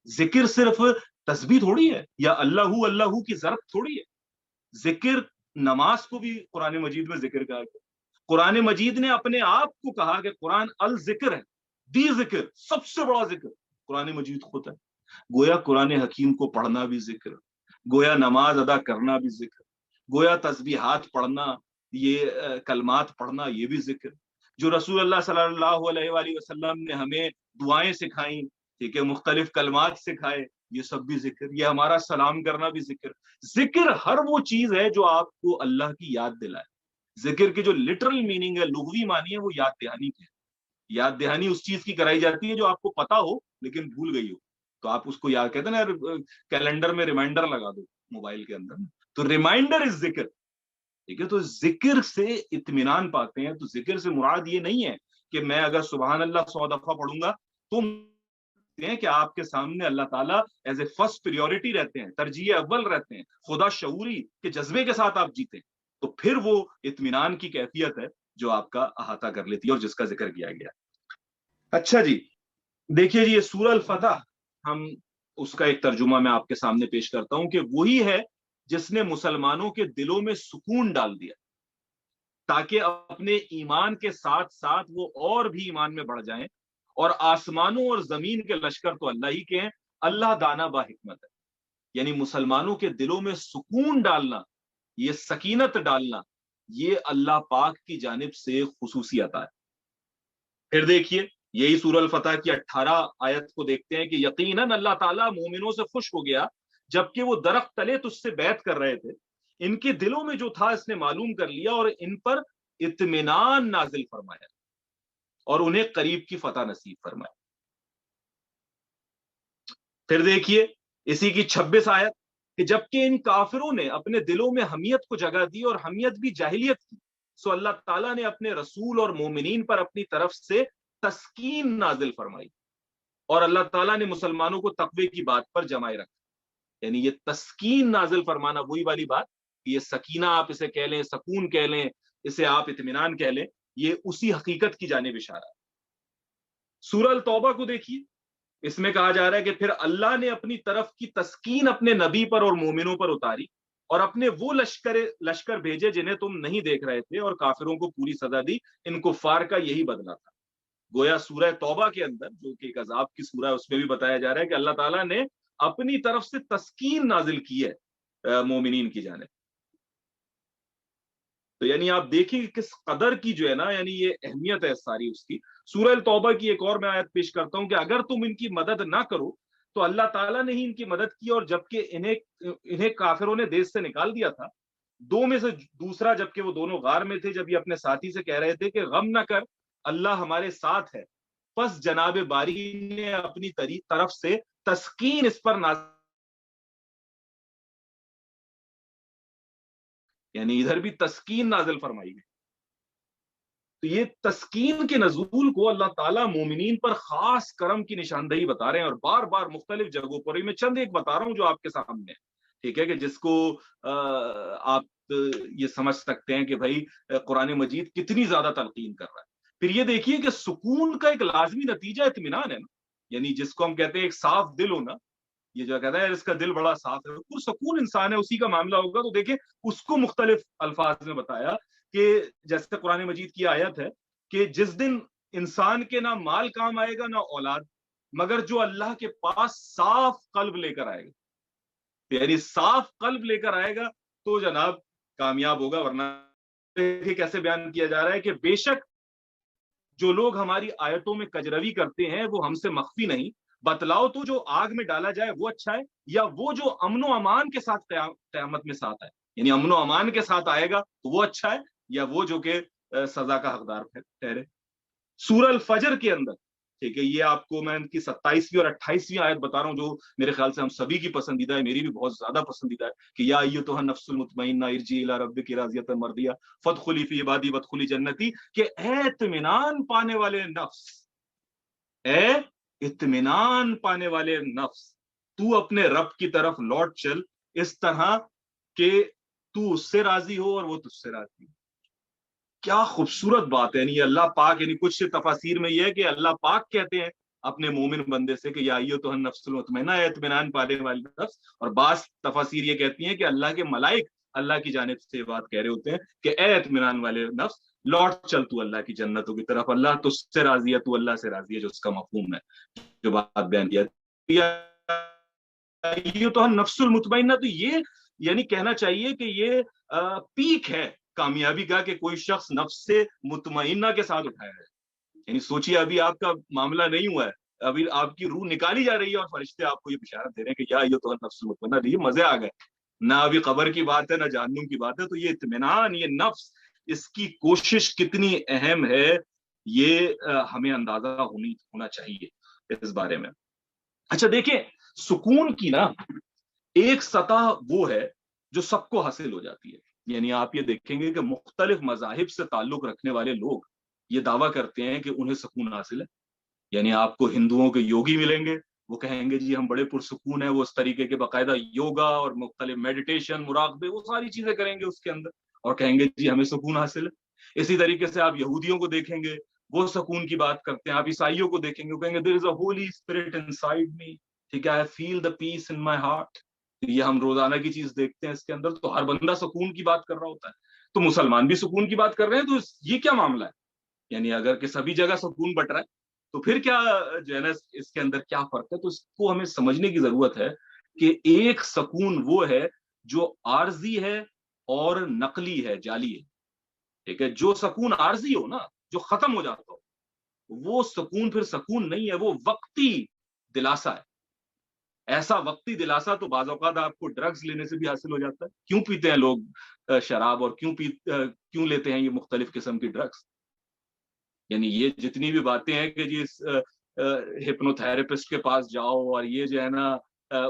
जिक्र सिर्फ तस्बीह थोड़ी है, या अल्लाहू अल्लाहू की जरब थोड़ी है। जिक्र, नमाज को भी कुरान मजीद में जिक्र कहा गया। कुरान मजीद ने अपने आप को कहा कि कुरान अल जिक्र है, दी जिक्र, सबसे बड़ा जिक्र कुरान मजीद खुद है। गोया कुरान हकीम को पढ़ना भी जिक्र, गोया नमाज अदा करना भी जिक्र, गोया तस्बीहात पढ़ना, ये कलमात पढ़ना, ये भी जिक्र। जो रसूल अल्लाह सल्लल्लाहु अलैहि वसल्लम ने हमें दुआएं सिखाई, ठीक है, मुख्तलिफ कलमात सिखाए, ये सब भी जिक्र। ये हमारा सलाम करना भी जिक्र। जिक्र हर वो चीज है जो आपको अल्लाह की याद दिलाए। जिक्र की जो लिटरल मीनिंग है, लुग़वी मानी है, वो याद दहानी की है। याद दहानी उस चीज की कराई जाती है जो आपको पता हो लेकिन भूल गई हो, तो आप उसको याद, कहते हैं ना यार कैलेंडर में रिमाइंडर लगा दो मोबाइल के अंदर, तो रिमाइंडर इज जिक्र। ठीक है, तो जिक्र से इत्मीनान पाते हैं। तो जिक्र से मुराद ये नहीं है कि मैं अगर सुबहान अल्लाह 100 दफा पढ़ूंगा तो हैं कि आपके सामने अल्लाह ताला एज ए फर्स्ट प्रियोरिटी रहते हैं, तरजीह अव्वल रहते हैं, खुदा शऊरी के जज्बे के साथ आप जीते, तो फिर वो इत्मीनान की कैफियत है जो आपका अहाता कर लेती है और जिसका जिक्र किया गया। अच्छा जी, देखिए जी, ये सूरह अल फतह, हम उसका एक तर्जुमा मैं आपके सामने पेश करता हूं कि वही है जिसने मुसलमानों के दिलों में सुकून डाल दिया ताकि अपने ईमान के साथ साथ वो और भी ईमान में बढ़ जाएं। और आसमानों और जमीन के लश्कर तो अल्लाह ही के हैं, अल्लाह दाना बा हिकमत है। यानी मुसलमानों के दिलों में सुकून डालना, ये सकीनत डालना, ये अल्लाह पाक की जानिब से खुसूसियत है। फिर देखिए, यही सूरह अल फतह की 18 आयत को देखते हैं कि यकीनन अल्लाह ताला मोमिनों से खुश हो गया जबकि वो दरख्त तले तुझसे बैत कर रहे थे, इनके दिलों में जो था इसने मालूम कर लिया और इन पर इत्मीनान नाजिल फरमाया और उन्हें करीब की फतह नसीब फरमाया। फिर देखिए इसी की 26 आयत कि जबकि इन काफिरों ने अपने दिलों में हमियत को जगह दी और हमियत भी जाहिलियत की, सो अल्लाह ताला ने अपने रसूल और मोमिनीन पर अपनी तरफ से तस्कीन नाजिल फरमाई और अल्लाह ताला ने मुसलमानों को तकवे की बात पर जमाए रखा। यानी ये तस्कीन नाजिल फरमाना, वही वाली बात, ये सकीना आप इसे कह लें, सकून कह लें, इसे आप इत्मीनान कह लें, ये उसी हकीकत की जानिब इशारा है। सूरह अल तौबा को देखिए, इसमें कहा जा रहा है कि फिर अल्लाह ने अपनी तरफ की तस्कीन अपने नबी पर और मोमिनों पर उतारी और अपने वो लश्कर भेजे जिन्हें तुम नहीं देख रहे थे और काफिरों को पूरी सजा दी। इन कुफ्फार का यही बदला था। गोया सूरह तौबा के अंदर, जो कि एक अजाब की सूरह है, उसमें भी बताया जा रहा है कि अल्लाह ताला ने अपनी तरफ से तस्कीन नाजिल की है मोमिनीन की जानिब। तो यानी आप देखिए किस कदर की जो है ना, यानी ये अहमियत है सारी उसकी। सूरह तौबा की एक और मैं आयत पेश करता हूं कि अगर तुम इनकी मदद ना करो तो अल्लाह ताला ने ही इनकी मदद की, और जबकि इन्हें इन्हें काफिरों ने देश से निकाल दिया था। दो में से दूसरा, जबकि वो दोनों गार में थे, जब ये अपने साथी से कह रहे थे कि गम न कर, अल्लाह हमारे साथ है, बस जनाब बारी ने अपनी तरफ से तस्कीन इस पर नाज़िल, यानी इधर भी तस्कीन नाजिल फरमाई गई। तो ये तस्कीन के नजूल को अल्लाह ताला मोमिनीन पर खास करम की निशानदही बता रहे हैं और बार बार मुख्तलिफ जगहों पर। मैं चंद एक बता रहा हूं जो आपके सामने है, ठीक है, कि जिसको आप ये समझ सकते हैं कि भाई कुरान मजीद कितनी ज्यादा तलकीन कर रहा है। फिर ये देखिए कि सुकून का एक लाजमी नतीजा इत्मीनान है ना, यानी जिसको हम कहते हैं एक साफ दिल होना। ये जो कहता है इसका दिल बड़ा साफ है, पुरसकून इंसान है, उसी का मामला होगा। तो देखिए उसको मुख्तलिफ अल्फाज में बताया कि जैसे कुरान मजीद की आयत है कि जिस दिन इंसान के ना माल काम आएगा ना औलाद, मगर जो अल्लाह के पास साफ कल्ब लेकर आएगा। यानी साफ कल्ब लेकर आएगा तो जनाब कामयाब होगा। वरना कैसे बयान किया जा रहा है कि बेशक जो लोग हमारी आयतों में कजरवी करते हैं वो हमसे मख्फी नहीं, बतलाओ तो जो आग में डाला जाए वो अच्छा है या वो जो अमनो अमान के साथ कयामत में साथ आए, यानी अमनो अमान के साथ आएगा तो वो अच्छा है या वो जो कि सजा का हकदार ठहरे। सूरह अल फजर के अंदर, ठीक है, ये आपको मैं इनकी 27वीं और 28वीं आयत बता रहा हूं जो मेरे ख्याल से हम सभी की पसंदीदा है, मेरी भी बहुत ज्यादा पसंदीदा है कि या अय्युहा नफ्सुल मुतमइन्ना इरजी इला रब्बिकी राज़ियतन मर्दिया फदखुली फी इबादी वदखुली जन्नती, के इत्मीनान पाने वाले नफ्स, इत्मीनान पाने वाले नफ्स, तू अपने रब की तरफ लौट चल इस तरह के तू उससे राजी हो और वो तुझसे राजी हो। क्या खूबसूरत बात है। यानी अल्लाह पाक, यानी कुछ तफासीर में यह है कि अल्लाह पाक कहते हैं अपने मोमिन बंदे से कि या अय्युहा नफ्सुल मुतमइन्ना, इत्मीनान पाने वाली नफ्स। और बास तफासीर ये कहती हैं कि अल्लाह के मलाइक अल्लाह की जानिब से बात कह रहे होते हैं कि ए इत्मीनान वाले नफ्स, लौट चल तू अल्लाह की जन्नतों की तरफ, अल्लाह तुझसे राजी है, तू अल्लाह से राजी है, जो उसका मफहूम है, जो बात बयान किया तो नफ्सुल मुतमइन्ना। तो ये यानी कहना चाहिए कि ये पीक है कामयाबी का कि कोई शख्स नफ्स से मुतमइन्ना के साथ उठाया है। यानी सोचिए अभी आपका मामला नहीं हुआ है, अभी आपकी रूह निकाली जा रही है और फरिश्ते आपको ये बिशारत दे रहे हैं कि या ये तो नफ्सुल मुतमइन्ना। ये मजे आ गए ना, अभी कब्र की बात है ना जहन्नुम की बात है। तो ये इत्मीनान, ये नफ्स, इसकी कोशिश कितनी अहम है یہ ہمیں اندازہ ہونا چاہیے اس بارے میں. اچھا دیکھیں, سکون کی نا ایک سطح وہ ہے جو سب کو حاصل ہو جاتی ہے. یعنی آپ یہ دیکھیں گے کہ مختلف مذاہب سے تعلق رکھنے والے لوگ یہ دعویٰ کرتے ہیں کہ انہیں سکون حاصل ہے. یعنی آپ کو ہندوؤں کے یوگی ملیں گے, وہ کہیں گے جی ہم بڑے پرسکون ہیں, وہ اس طریقے کے باقاعدہ یوگا اور مختلف میڈیٹیشن, مراقبے, وہ ساری چیزیں کریں گے اس کے اندر, اور کہیں گے جی ہمیں سکون حاصل ہے. اسی طریقے سے آپ یہودیوں کو دیکھیں گے, وہ سکون کی بات کرتے ہیں. آپ عیسائیوں کو دیکھیں گے, وہ کہیں گے there is a holy spirit inside me, ٹھیک ہے, I feel the peace in my heart. یہ ہم روزانہ کی چیز دیکھتے ہیں اس کے اندر, تو ہر بندہ سکون کی بات کر رہا ہوتا ہے. تو مسلمان بھی سکون کی بات کر رہے ہیں, تو یہ کیا معاملہ ہے؟ یعنی اگر کہ سبھی جگہ سکون بٹ رہا ہے تو پھر کیا جو ہے نا اس کے اندر کیا فرق ہے؟ تو اس کو ہمیں سمجھنے کی ضرورت ہے کہ ایک سکون وہ ہے جو عارضی ہے اور نقلی ہے, جعلی ہے. ٹھیک ہے, جو سکون عارضی ہو نا, جو ختم ہو جاتا ہو, وہ سکون پھر سکون نہیں ہے, وہ وقتی دلاسا ہے. ایسا وقتی دلاسا تو بعض اوقات آپ کو ڈرگز لینے سے بھی حاصل ہو جاتا ہے. کیوں پیتے ہیں لوگ شراب, اور کیوں لیتے ہیں یہ مختلف قسم کی ڈرگز؟ یعنی یہ جتنی بھی باتیں ہیں کہ جی ہپنو تھراپسٹ کے پاس جاؤ, اور یہ جو ہے نا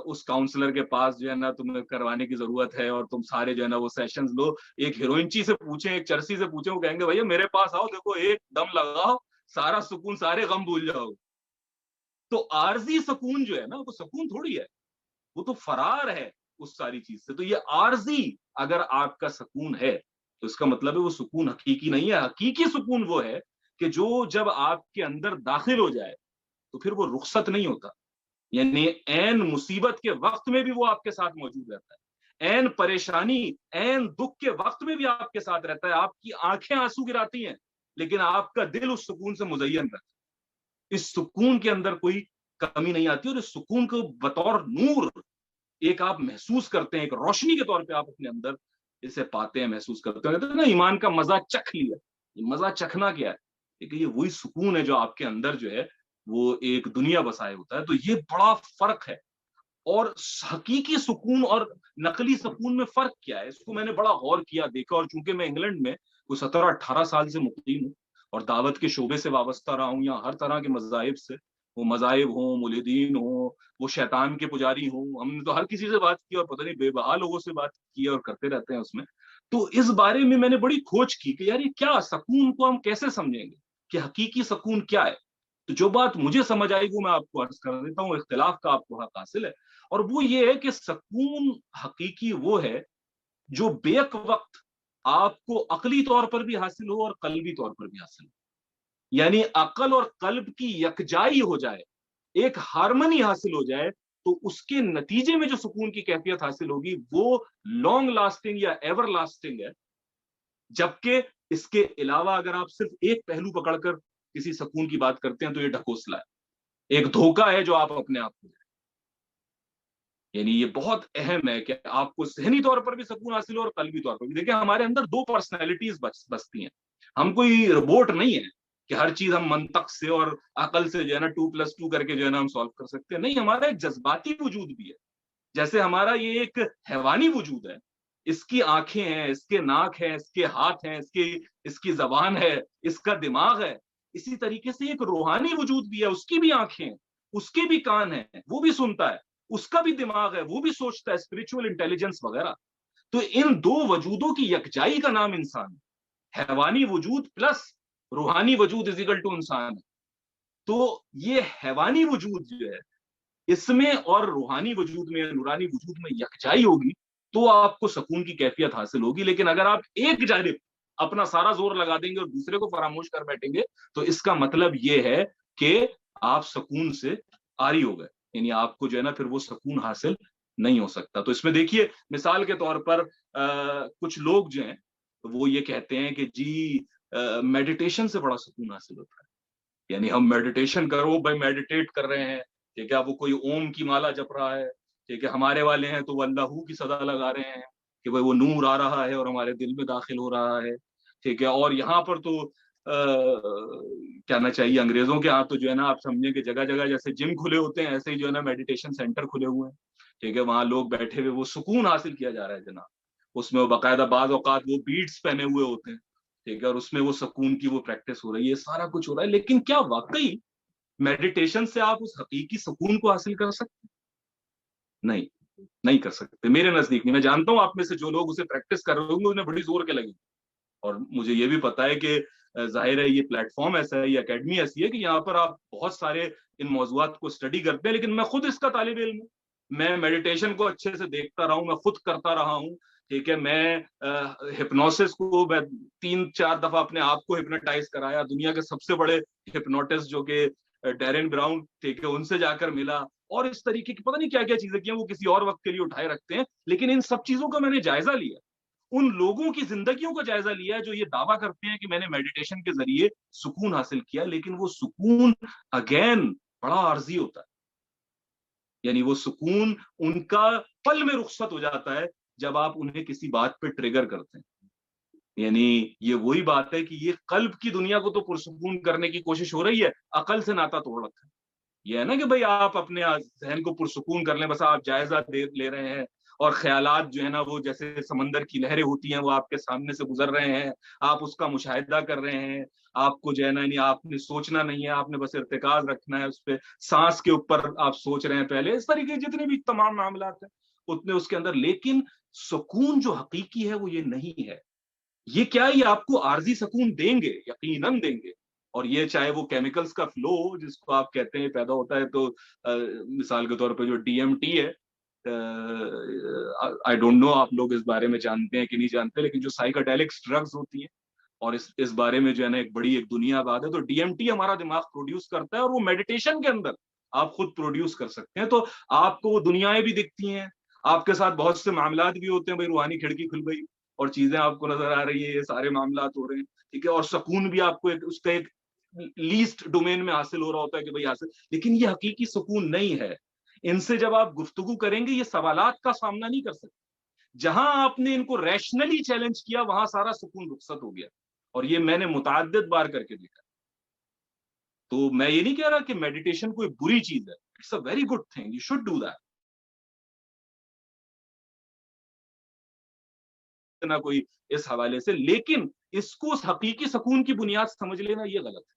اس کاؤنسلر کے پاس جو ہے نا تمہیں کروانے کی ضرورت ہے, اور تم سارے جو ہے نا وہ سیشنز لو. ایک ہیروئنچی سے پوچھیں, ایک چرسی سے پوچھیں, وہ کہیں گے بھیا میرے پاس آؤ, دیکھو ایک دم لگاؤ, سارا سکون, سارے غم بھول جاؤ. تو عارضی سکون جو ہے نا, وہ سکون تھوڑی ہے, وہ تو فرار ہے اس ساری چیز سے. تو یہ عارضی اگر آپ کا سکون ہے تو اس کا مطلب ہے وہ سکون حقیقی نہیں ہے. حقیقی سکون وہ ہے کہ جو جب آپ کے اندر داخل ہو جائے تو پھر وہ رخصت نہیں ہوتا. یعنی عین مصیبت کے وقت میں بھی وہ آپ کے ساتھ موجود رہتا ہے, عین پریشانی, عین دکھ کے وقت میں بھی آپ کے ساتھ رہتا ہے. آپ کی آنکھیں آنسو گراتی ہیں لیکن آپ کا دل اس سکون سے مزین رہتا ہے. اس سکون کے اندر کوئی کمی نہیں آتی, اور اس سکون کو بطور نور ایک آپ محسوس کرتے ہیں, ایک روشنی کے طور پہ آپ اپنے اندر اسے پاتے ہیں, محسوس کرتے ہیں. کہتے ہیں نا ایمان کا مزہ چکھ لیا. یہ مزہ چکھنا کیا ہے؟ کہ یہ وہی سکون ہے جو آپ کے اندر جو ہے وہ ایک دنیا بسائے ہوتا ہے. تو یہ بڑا فرق ہے. اور حقیقی سکون اور نقلی سکون میں فرق کیا ہے, اس کو میں نے بڑا غور کیا, دیکھا. اور چونکہ میں انگلینڈ میں کوئی 17-18 سال سے مقیم ہوں اور دعوت کے شعبے سے وابستہ رہا ہوں, یا ہر طرح کے مذاہب سے, وہ مذاہب ہوں, ملحدین ہوں, وہ شیطان کے پجاری ہوں, ہم نے تو ہر کسی سے بات کی, اور پتہ نہیں بے بہا لوگوں سے بات کی اور کرتے رہتے ہیں اس میں. تو اس بارے میں نے بڑی کھوج کی کہ یار یہ کیا سکون کو ہم کیسے سمجھیں گے, کہ حقیقی سکون کیا ہے. تو جو بات مجھے سمجھ آئی وہ میں آپ کو عرض کر دیتا ہوں. اختلاف کا آپ کو حق حاصل ہے, اور وہ یہ ہے کہ سکون حقیقی وہ ہے جو بیک وقت آپ کو عقلی طور پر بھی حاصل ہو اور قلبی طور پر بھی حاصل ہو. یعنی عقل اور قلب کی یکجائی ہو جائے, ایک ہارمنی حاصل ہو جائے, تو اس کے نتیجے میں جو سکون کی کیفیت حاصل ہوگی وہ لانگ لاسٹنگ یا ایور لاسٹنگ ہے. جبکہ اس کے علاوہ اگر آپ صرف ایک پہلو پکڑ کر کسی سکون کی بات کرتے ہیں تو یہ ڈھکوسلا ہے, ایک دھوکہ ہے جو آپ اپنے آپ کو دیں. یعنی یہ بہت اہم ہے کہ آپ کو ذہنی طور پر بھی سکون حاصل ہو اور قلبی طور پر بھی. دیکھیں ہمارے اندر دو پرسنالٹیز بستی ہیں. ہم کوئی روبوٹ نہیں ہے کہ ہر چیز ہم منطق سے اور عقل سے جو ہے نا 2+2 کر کے جو ہے نا ہم سالو کر سکتے ہیں. نہیں, ہمارا ایک جذباتی وجود بھی ہے. جیسے ہمارا یہ ایک حیوانی وجود ہے, اس کی آنکھیں ہیں, اس کے ناک ہیں, اس کے ہاتھ ہیں, اس کی زبان ہے, اس کا دماغ ہے. اسی طریقے سے ایک روحانی وجود بھی ہے, اس کی بھی آنکھیں ہیں, اس کے بھی کان ہیں, وہ بھی سنتا ہے, اس کا بھی دماغ ہے, وہ بھی سوچتا ہے, اسپرچوئل انٹیلیجنس وغیرہ. تو ان دو وجودوں کی یکجائی کا نام انسان ہے. حیوانی وجود پلس روحانی وجود از اکول ٹو انسان ہے. تو یہ حیوانی وجود جو ہے اس میں اور روحانی وجود میں, نورانی وجود میں یکجائی ہوگی تو آپ کو سکون کی کیفیت حاصل ہوگی. لیکن اگر آپ ایک جانب اپنا سارا زور لگا دیں گے اور دوسرے کو فراموش کر بیٹھیں گے تو اس کا مطلب یہ ہے کہ آپ سکون سے عاری ہو گئے. یعنی آپ کو جو ہے نا پھر وہ سکون حاصل نہیں ہو سکتا. تو اس میں دیکھیے مثال کے طور پر کچھ لوگ جو ہیں وہ یہ کہتے ہیں کہ جی میڈیٹیشن سے بڑا سکون حاصل ہوتا ہے. یعنی ہم میڈیٹیشن کرو بھائی, میڈیٹیٹ کر رہے ہیں, ٹھیک ہے, وہ کوئی اوم کی مالا جپ رہا ہے, ٹھیک ہے, ہمارے والے ہیں تو وہ اللہ کی صدا لگا رہے ہیں کہ بھائی وہ نور آ رہا ہے اور ہمارے دل میں داخل ہو رہا ہے, ٹھیک ہے. اور یہاں پر تو کہنا چاہیے انگریزوں کے ہاں تو جو ہے نا آپ سمجھیں کہ جگہ جگہ جیسے جم کھلے ہوتے ہیں ایسے ہی جو ہے نا میڈیٹیشن سینٹر کھلے ہوئے ہیں, ٹھیک ہے. وہاں لوگ بیٹھے ہوئے وہ سکون حاصل کیا جا رہا ہے جناب. اس میں وہ باقاعدہ بعض اوقات وہ بیٹس پہنے ہوئے ہوتے ہیں, ठीक है, और उसमें वो सुकून की वो प्रैक्टिस हो रही है, सारा कुछ हो रहा है, लेकिन क्या वाकई मेडिटेशन से आप उस हकीकी सुकून को हासिल कर सकते? नहीं, नहीं कर सकते, मेरे नजदीक नहीं। मैं जानता हूं आप में से जो लोग उसे प्रैक्टिस कर रहे होंगे उन्हें बड़ी जोर के लगी, और मुझे ये भी पता है कि जाहिर है ये प्लेटफॉर्म ऐसा है, ये एकेडमी ऐसी है कि यहाँ पर आप बहुत सारे इन मौजूआत को स्टडी करते हैं, लेकिन मैं खुद इसका तालिब इल्म हूँ। मैं मेडिटेशन को अच्छे से देखता रहा हूँ, मैं खुद करता रहा हूँ, ठीक है। मैं हिप्नोसिस को मैं 3-4 दफा अपने आप को हिप्नोटाइज कराया, दुनिया के सबसे बड़े हिप्नोटिस्ट जो कि डेरेन ब्राउन, ठीक है, उनसे जाकर मिला, और इस तरीके की पता नहीं क्या क्या चीजें की हैं, वो किसी और वक्त के लिए उठाए रखते हैं। लेकिन इन सब चीजों का मैंने जायजा लिया, उन लोगों की जिंदगियों का जायजा लिया है जो ये दावा करते हैं कि मैंने मेडिटेशन के जरिए सुकून हासिल किया, लेकिन वो सुकून अगेन बड़ा आर्जी होता है। यानी वो सुकून उनका पल में रुखसत हो जाता है जब आप उन्हें किसी बात पे ट्रिगर करते हैं। यानी ये वही बात है कि ये कल्ब की दुनिया को तो पुरसुकून करने की कोशिश हो रही है, अकल से नाता तोड़ रखा है। ये है ना कि भाई आप अपने जहन को पुरसुकून कर लें, बस आप जायजा ले रहे हैं, और ख्यालात जो है ना वो जैसे समंदर की लहरें होती हैं वो आपके सामने से गुजर रहे हैं, आप उसका मुशाहिदा कर रहे हैं, आपको जो है ना नहीं आपने सोचना नहीं है, आपने बस इर्तिकाज रखना है उस पर, सांस के ऊपर आप सोच रहे हैं पहले, इस तरीके जितने भी तमाम मामलात हैं उतने उसके अंदर। लेकिन सुकून जो हकीकी है वो ये नहीं है। ये क्या है, ये आपको आर्जी सुकून देंगे, यकीनन देंगे, और ये चाहे वो केमिकल्स का फ्लो जिसको आप कहते हैं पैदा होता है, तो मिसाल के तौर पे जो डीएमटी है, आई डोंट नो आप लोग इस बारे में जानते हैं कि नहीं जानते, लेकिन जो साइकाडेलिक्स ड्रग्स होती हैं, और इस बारे में जो है ना एक बड़ी एक दुनिया बात है, तो डीएमटी हमारा दिमाग प्रोड्यूस करता है, और वो मेडिटेशन के अंदर आप खुद प्रोड्यूस कर सकते हैं। तो आपको वो दुनियाएं भी दिखती हैं, आपके साथ बहुत से मामलात भी होते हैं, भाई रूहानी खिड़की खुल गई और चीजें आपको नजर आ रही है, ये सारे मामलात हो रहे हैं, ठीक है, और सुकून भी आपको एक उसका एक लीस्ट डोमेन में हासिल हो रहा होता है कि भाई हासिल, लेकिन ये हकीकी सुकून नहीं है। इनसे जब आप गुफ्तगू करेंगे ये सवालात का सामना नहीं कर सकते। जहां आपने इनको रैशनली चैलेंज किया वहां सारा सुकून रुखसत हो गया, और ये मैंने मुतअद्दिद बार करके देखा। तो मैं ये नहीं कह रहा कि मेडिटेशन कोई बुरी चीज है, it's a very good thing, you should do that, ना कोई इस हवाले से, लेकिन इसको उस हकीकी सुकून की बुनियाद समझ लेना ये गलत है।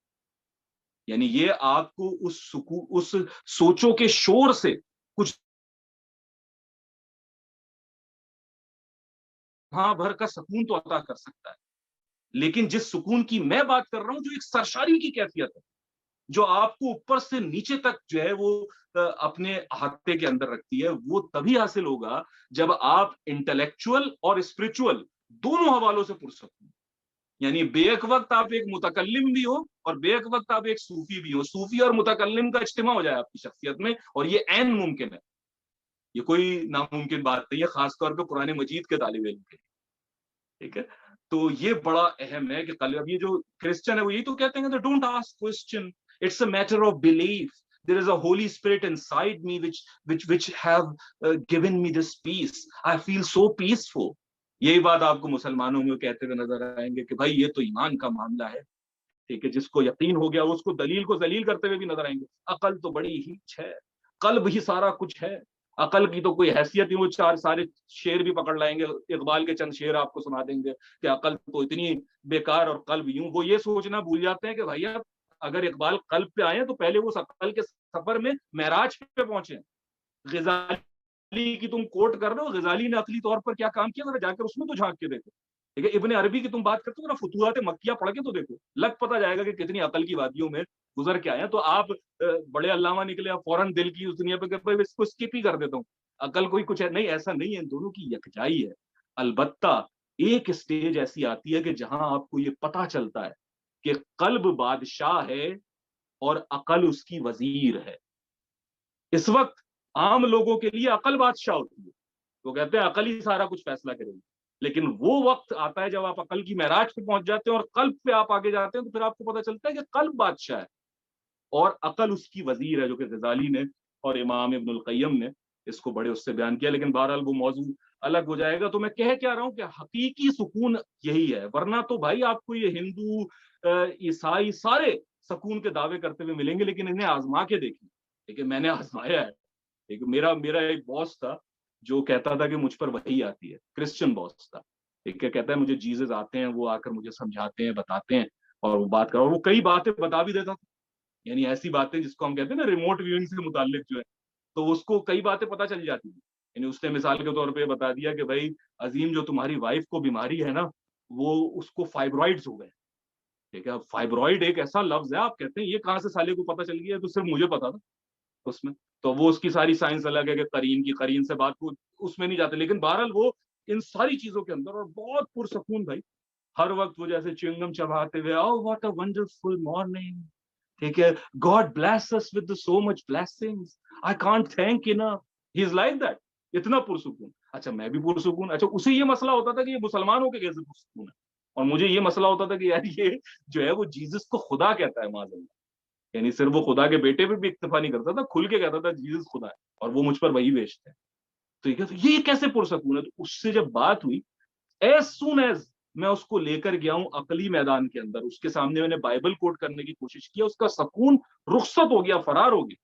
यानी ये आपको उस सुकून, उस सोचों के शोर से कुछ हाँ भर का सुकून तो अता कर सकता है, लेकिन जिस सुकून की मैं बात कर रहा हूं, जो एक सरशारी की कैफियत है, जो आपको ऊपर से नीचे तक जो है वो अपने अहाते के अंदर रखती है, वो तभी हासिल होगा जब आप इंटेलेक्चुअल और स्पिरिचुअल दोनों हवालों से पुरसत हो। यानी बेक वक्त आप एक मुतकल्लिम भी हो और बेक वक्त आप एक सूफी भी हो, सूफी और मुतकल्लिम का इज्तिमा हो जाए आपकी शख्सियत में, और ये ऐन मुमकिन है, ये कोई नामुमकिन बात नहीं है, खासतौर पर कुरान मजीद के तालिब इल्म के, ठीक है। तो ये बड़ा अहम है कि कल अब ये जो क्रिश्चियन है वो यही तो कहते हैं, don't ask question, it's a matter of belief, there is a holy spirit inside me which have given me this peace, I feel so peaceful। यही बात आपको मुसलमानों में कहते हुए नजर आएंगे कि भाई ये तो ईमान का मामला है, ठीक है, जिसको यकीन हो गया उसको दलील को जलील करते हुए भी नजर आएंगे, अकल तो बड़ी ही है, कल्ब ही सारा कुछ है, अकल की तो कोई हैसियत ही, वो चार सारे शेर भी पकड़ लाएंगे, इकबाल के चंद शेर आपको सुना देंगे कि अकल तो इतनी बेकार और कल्ब यूं। वो ये सोचना भूल जाते हैं कि भैया अगर इकबाल कल्ब पे आए तो पहले वो अकल के सफर में महराज पे पहुंचे। गजाली की तुम कोट कर रहे हो, गजाली ने अकली तौर पर क्या काम किया, जरा जाकर उसमें तो झांक के देखो, ठीक है। इब्ने अरबी की तुम बात करते हो, फुतूहात मक्किया पढ़ के तो देखो, लग पता जाएगा कि कितनी अकल की वादियों में गुजर के आए हैं। तो आप बड़े अल्लामा निकले, आप फौरन दिल की उस दुनिया पे इसको स्किप ही कर देता हूँ, अकल कोई कुछ है नहीं, ऐसा नहीं है, दोनों की यकजाई है। अलबत्ता एक स्टेज ऐसी आती है कि जहां आपको ये पता चलता है कि कल्ब बादशाह है और अकल उसकी वजीर है। इस वक्त आम लोगों के लिए अकल बादशाह होती है, वो कहते हैं अकल ही सारा कुछ फैसला करेगी, लेकिन वो वक्त आता है जब आप अकल की महराज पे पहुंच जाते हैं और कल्ब पे आप आगे जाते हैं, तो फिर आपको पता चलता है कि कल्ब बादशाह है और अकल उसकी वजीर है, जो कि गजाली ने और इमाम इब्नुल क़य्यम ने इसको बड़े उससे बयान किया। लेकिन बहरहाल वो मौजू अलग हो जाएगा। तो मैं कह क्या रहा हूं कि हकीकी सुकून यही है, वरना तो भाई आपको ये हिंदू ईसाई सारे सुकून के दावे करते हुए मिलेंगे, लेकिन इन्हें आजमा के देखिए। देखिए मैंने आजमाया है, एक मेरा मेरा एक बॉस था जो कहता था कि मुझ पर वही आती है, क्रिश्चियन बॉस था, ठीक है, कहता है मुझे जीसस आते हैं, वो आकर मुझे समझाते हैं, बताते हैं, और वो बात करो, और वो कई बातें बता भी देता था, यानी ऐसी बातें जिसको हम कहते हैं ना रिमोट व्यूइंग से मुताल्लिक जो है, तो उसको कई बातें पता चल जाती थी। यानी उसने मिसाल के तौर पे बता दिया कि भाई अजीम, जो तुम्हारी वाइफ को बीमारी है ना, वो उसको फाइब्रॉइड्स हो गए। ठीक है, अब फाइब्रॉइड एक ऐसा लफ्ज है, आप कहते हैं ये कहाँ से साले को पता चल गया, तो सिर्फ मुझे पता था उसमें। तो वो उसकी सारी साइंस अलग है कि करीन से बात को उसमें नहीं जाते, लेकिन बहरहाल वो इन सारी चीजों के अंदर, और बहुत पुरसकून भाई, हर वक्त वो जैसे च्युइंगम चबाते हुए, oh what a wonderful morning, ठीक है, God bless us with so much blessings, I can't thank enough, he is like that, इतना पुरसकून। अच्छा, मैं भी पुरसकून। अच्छा, उसे ये मसला होता था कि ये मुसलमान होके कैसे पुरसकून है, और मुझे ये मसला होता था कि यार ये जो है वो जीसस को खुदा कहता है, माज़अल्लाह। यानी सिर्फ वो खुदा के बेटे पे भी इक्तफा नहीं करता था, खुल के कहता था जीसस खुदा है, और वो मुझ पर वही बेचते हैं। तो ये कैसे पुरसकून है? तो उससे जब बात हुई, एज सुन एज मैं उसको लेकर गया हूं अकली मैदान के अंदर, उसके सामने मैंने बाइबल कोट करने की कोशिश की, उसका सकून रुखसत हो गया, फरार हो गया।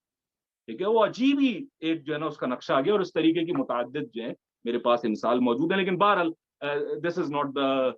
ठीक है, वो अजीब ही एक जो है ना उसका नक्शा आ गया, और इस तरीके की मुतादिद जो है मेरे पास मिसाल मौजूद है। लेकिन बहरहाल this is not the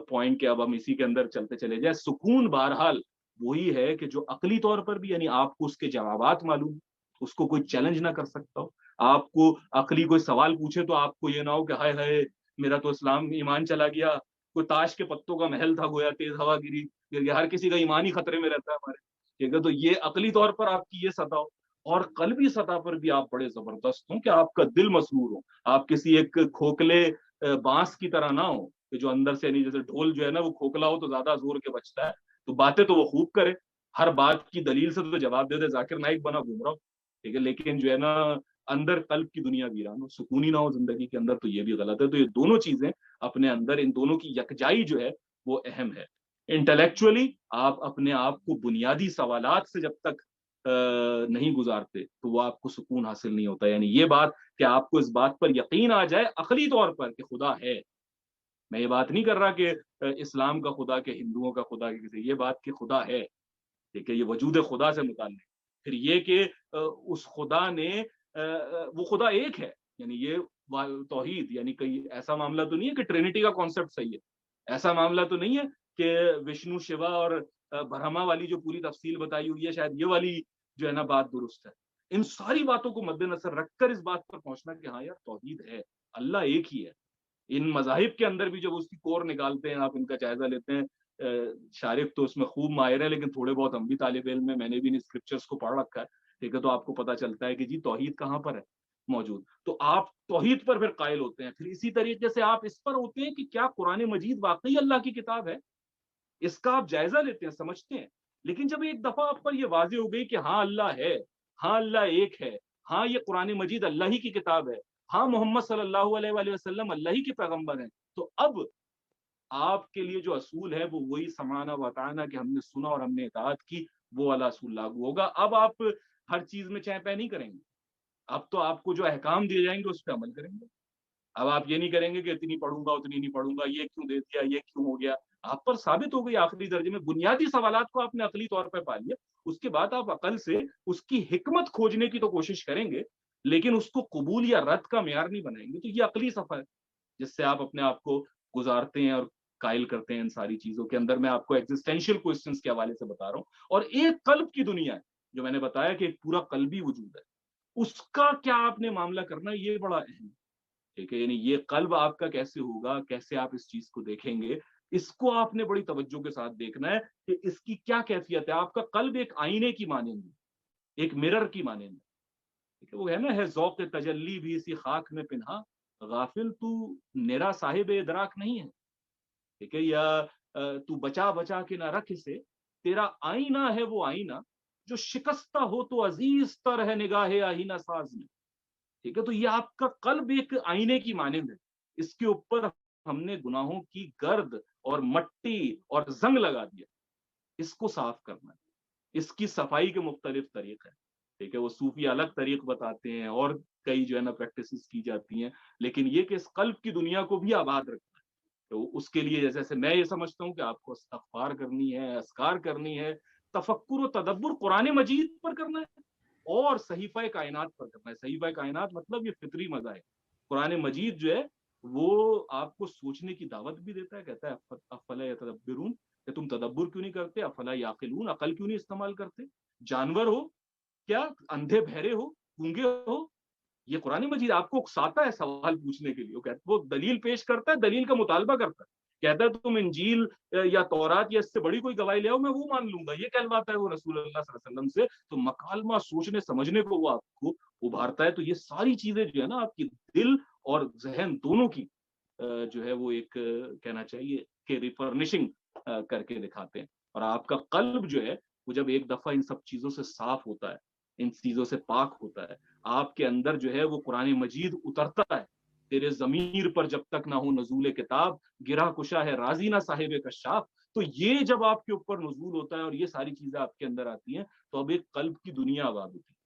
point कि अब हम इसी के अंदर चलते चले जाए। सुकून बहरहाल वही है कि जो अकली तौर पर भी, यानी आपको उसके जवाबात मालूम, उसको कोई चैलेंज ना कर सकता हो, आपको अकली कोई सवाल पूछे तो आपको ये ना हो कि हाय हाय मेरा तो इस्लाम ईमान चला गया, कोई ताश के पत्तों का महल था, गोया तेज हवा गिर गया, हर किसी का ईमान ही खतरे में रहता है हमारे। ठीक है, तो ये अकली तौर पर आपकी ये सता हो, और कल्बी सतह पर भी आप बड़े जबरदस्त हो कि आपका दिल मसरूर हो, आप किसी एक खोखले बांस की तरह ना हो कि जो अंदर से, नहीं जैसे ढोल जो है ना वो खोखला हो तो ज्यादा जोर के बजता है, तो बातें तो वो खूब करे, हर बात की दलील से तो जवाब दे दे, जाकिर नाइक बना घूम रहा हो। ठीक है, लेकिन जो है ना अंदर कल्ब की दुनिया वीरान हो, सुकून ही ना हो जिंदगी के अंदर, तो ये भी गलत है। तो ये दोनों चीजें अपने अंदर, इन दोनों की यकजाई जो है वो अहम है। इंटेलेक्चुअली आप अपने आप को बुनियादी सवालात से जब तक नहीं गुजारते तो वो आपको सुकून हासिल नहीं होता। यानी ये बात कि आपको इस बात पर यकीन आ जाए अकली तौर पर कि खुदा है, मैं ये बात नहीं कर रहा कि इस्लाम का खुदा के हिंदुओं का खुदा के किसी, ये बात कि खुदा है। ठीक है, ये वजूद खुदा से मुताल्लिक। फिर ये कि उस खुदा ने वो खुदा एक है, यानी ये तौहीद, यानी कहीं ऐसा मामला तो नहीं है कि ट्रिनिटी का कॉन्सेप्ट सही है, ऐसा मामला तो नहीं है कि विष्णु शिवा और ब्रह्मा वाली जो पूरी तफसील बताई हुई है शायद ये वाली जो है ना बात दुरुस्त है। इन सारी बातों को मद्देनजर रखकर इस बात पर पहुंचना कि हाँ यार तौहीद है, अल्लाह एक ही है। इन मजाहिब के अंदर भी जब उसकी कोर निकालते हैं, आप इनका जायजा लेते हैं, शारिफ तो उसमें खूब माहिर है, लेकिन थोड़े बहुत हम भी तालिब इल्म में, मैंने भी इन स्क्रिप्चर्स को पढ़ रखा है। ठीक है, तो आपको पता चलता है कि जी तौहीद कहाँ पर है मौजूद, तो आप तौहीद पर फिर कायल होते हैं। फिर इसी तरीके से आप इस पर होते हैं कि क्या कुरान मजीद वाकई अल्लाह की किताब है, इसका आप जायजा लेते हैं, समझते हैं। लेकिन जब एक दफा आप पर यह वाजे हो गई कि हाँ अल्लाह है, हाँ अल्लाह एक है, हाँ ये कुरान मजीद अल्लाह ही की किताब है, हाँ मोहम्मद सल्लल्लाहु अलैहि वसल्लम अल्लाह ही के पैगंबर हैं, तो अब आपके लिए जो असूल है वो वही समाना बताना कि हमने सुना और हमने इताअत की, वो वाला असूल लागू होगा। अब आप हर चीज में चै पै नहीं करेंगे, अब तो आपको जो अहकाम दिए जाएंगे उस पर अमल करेंगे। अब आप ये नहीं करेंगे कि इतनी पढ़ूंगा उतनी नहीं पढ़ूंगा, ये क्यों दे दिया, ये क्यों हो गया। आप पर साबित हो गई आखिरी दर्जे में, बुनियादी सवालात को आपने अकली तौर पर पा लिया, उसके बाद आप अकल से उसकी हिकमत खोजने की तो कोशिश करेंगे, लेकिन उसको कबूल या रद्द का मेयार नहीं बनाएंगे। तो ये अकली सफर है जिससे आप अपने आप को गुजारते हैं और कायल करते हैं इन सारी चीजों के अंदर। मैं आपको एग्जिस्टेंशियल क्वेश्चंस के हवाले से बता रहा हूँ, और एक कल्ब की दुनिया है जो मैंने बताया कि एक पूरा कल्बी वजूद है, उसका क्या आपने मामला करना है, ये बड़ा अहम है। ठीक है, यानी ये कल्ब आपका कैसे होगा, कैसे आप इस चीज को देखेंगे, इसको आपने बड़ी तवज्जो के साथ देखना है कि इसकी क्या कैफियत है। आपका कल्ब एक आईने की मानेंगे, एक मिरर की मानेंगे। ठीक है, वो है ना, है ज़ौक़ तजल्ली भी इसी खाक में पिन्हा, गाफिल तू मेरा साहिब इदराक नहीं है। ठीक है, या तू बचा बचा के ना रख इसे, तेरा आईना है वो आईना जो शिकस्ता हो तो अजीज तर है निगाहे आईना साज में। ठीक है, तो ये आपका कल्ब एक आईने की मानिंद है, इसके ऊपर हमने गुनाहों की गर्द और मट्टी और जंग लगा दिया, इसको साफ करना है। इसकी सफाई के मुख्तलिफ तरीके हैं। ठीक है, वो सूफी अलग तरीक बताते हैं और कई जो है ना प्रैक्टिस की जाती हैं, लेकिन ये कि इस कल्ब की दुनिया को भी आबाद रखना है। तो उसके लिए जैसे जैसे मैं ये समझता हूँ कि आपको इस्तग़फ़ार करनी है, अस्कार करनी है, तफक्कुर और तदब्बुर कुरान मजीद पर करना है, और सहीफा कायनात पर करना है। सहीफा कायनात मतलब ये फितरी मजा है, कुरान मजीद जो है وہ آپ کو سوچنے کی دعوت بھی دیتا ہے، کہتا ہے افلا یتدبرون، کہ تم تدبر کیوں نہیں کرتے، افلا یعقلون، عقل کیوں نہیں استعمال کرتے، جانور ہو کیا، اندھے بہرے ہو، گونگے ہو؟ یہ قرآن مجید آپ کو اکساتا ہے سوال پوچھنے کے لیے، وہ دلیل پیش کرتا ہے، دلیل کا مطالبہ کرتا ہے، کہتا ہے تم انجیل یا تورات یا اس سے بڑی کوئی گواہی لے آؤ، میں وہ مان لوں گا، یہ کہلواتا ہے وہ رسول اللہ صلی اللہ علیہ وسلم سے، تو مکالمہ سوچنے سمجھنے کو وہ آپ کو ابھارتا ہے۔ تو یہ ساری چیزیں جو ہے نا آپ کی دل اور ذہن دونوں کی جو ہے وہ ایک کہنا چاہیے کہ ریفرنشنگ کر کے دکھاتے ہیں، اور آپ کا قلب جو ہے وہ جب ایک دفعہ ان سب چیزوں سے صاف ہوتا ہے، ان چیزوں سے پاک ہوتا ہے، آپ کے اندر جو ہے وہ قرآن مجید اترتا ہے، تیرے ضمیر پر جب تک نہ ہو نزول کتاب، گرہ کشا ہے راضی نہ صاحب کشاف۔ تو یہ جب آپ کے اوپر نزول ہوتا ہے اور یہ ساری چیزیں آپ کے اندر آتی ہیں، تو اب ایک قلب کی دنیا آباد ہوتی ہے،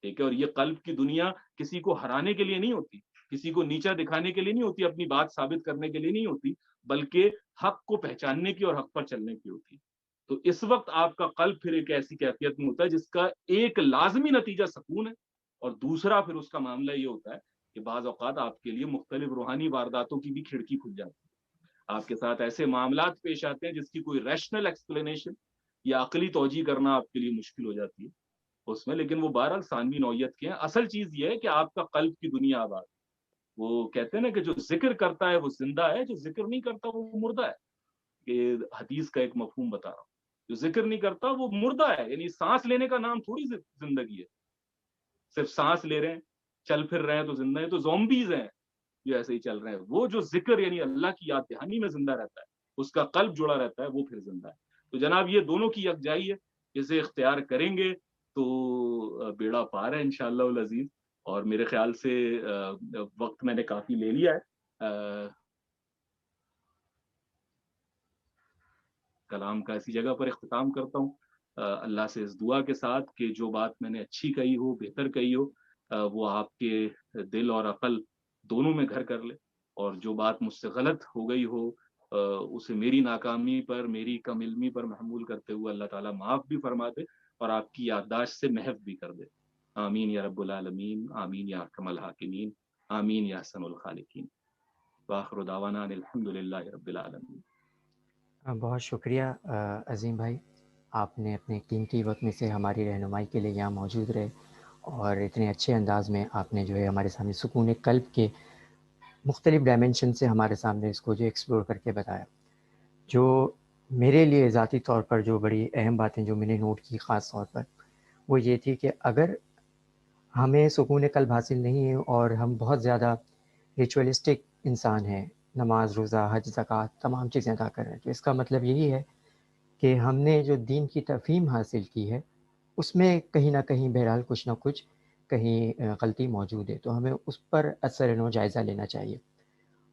ٹھیک ہے، اور یہ قلب کی دنیا کسی کو ہرانے کے لیے نہیں ہوتی، کسی کو نیچا دکھانے کے لیے نہیں ہوتی، اپنی بات ثابت کرنے کے لیے نہیں ہوتی، بلکہ حق کو پہچاننے کی اور حق پر چلنے کی ہوتی ہے۔ تو اس وقت آپ کا قلب پھر ایک ایسی کیفیت میں ہوتا ہے جس کا ایک لازمی نتیجہ سکون ہے، اور دوسرا پھر اس کا معاملہ یہ ہوتا ہے کہ بعض اوقات آپ کے لیے مختلف روحانی وارداتوں کی بھی کھڑکی کھل جاتی ہے، آپ کے ساتھ ایسے معاملات پیش آتے ہیں جس کی کوئی ریشنل ایکسپلینیشن یا عقلی توجیہ کرنا آپ کے لیے مشکل ہو جاتی ہے اس میں، لیکن وہ بہرحال ثانوی نوعیت کے ہیں۔ اصل چیز یہ ہے کہ آپ کا قلب کی دنیا آباد، وہ کہتے ہیں نا کہ جو ذکر کرتا ہے وہ زندہ ہے، جو ذکر نہیں کرتا وہ مردہ ہے، کہ حدیث کا ایک مفہوم بتا رہا ہوں، جو ذکر نہیں کرتا وہ مردہ ہے، یعنی سانس لینے کا نام تھوڑی زندگی ہے، صرف سانس لے رہے ہیں، چل پھر رہے ہیں تو زندہ ہے، تو زومبیز ہیں جو ایسے ہی چل رہے ہیں، وہ جو ذکر یعنی اللہ کی یاد دہانی میں زندہ رہتا ہے، اس کا قلب جڑا رہتا ہے، وہ پھر زندہ ہے۔ تو جناب یہ دونوں کی یکجائی ہے، اسے اختیار کریں گے تو بیڑا پار ہے انشاءاللہ العزیز۔ اور میرے خیال سے وقت میں نے کافی لے لیا ہے، کلام کا اسی جگہ پر اختتام کرتا ہوں، اللہ سے اس دعا کے ساتھ کہ جو بات میں نے اچھی کہی ہو، بہتر کہی ہو، وہ آپ کے دل اور عقل دونوں میں گھر کر لے، اور جو بات مجھ سے غلط ہو گئی ہو اسے میری ناکامی پر، میری کم علمی پر محمول کرتے ہوئے اللہ تعالیٰ معاف بھی فرما دے اور آپ کی یادداشت سے محو بھی کر دے۔ آمین یا رب العالمین، آمین یا احکم الحاکمین، آمین یا احسن الخالقین، وآخر دعوانا ان الحمد للہ رب العالمین۔ بہت شکریہ عظیم بھائی، آپ نے اپنے قیمتی وقت میں سے ہماری رہنمائی کے لیے یہاں موجود رہے، اور اتنے اچھے انداز میں آپ نے جو ہے ہمارے سامنے سکون قلب کے مختلف ڈائمنشن سے ہمارے سامنے اس کو جو ایکسپلور کر کے بتایا۔ جو میرے لیے ذاتی طور پر جو بڑی اہم باتیں جو میں نے نوٹ کی خاص طور پر، وہ یہ تھی کہ اگر ہمیں سکون قلب حاصل نہیں ہے اور ہم بہت زیادہ ریچولیسٹک انسان ہیں، نماز روزہ حج زکوٰۃ تمام چیزیں ادا کر رہے ہیں، تو اس کا مطلب یہی ہے کہ ہم نے جو دین کی تفہیم حاصل کی ہے اس میں کہیں نہ کہیں بہرحال کچھ نہ کچھ کہیں غلطی موجود ہے، تو ہمیں اس پر اثر نو جائزہ لینا چاہیے۔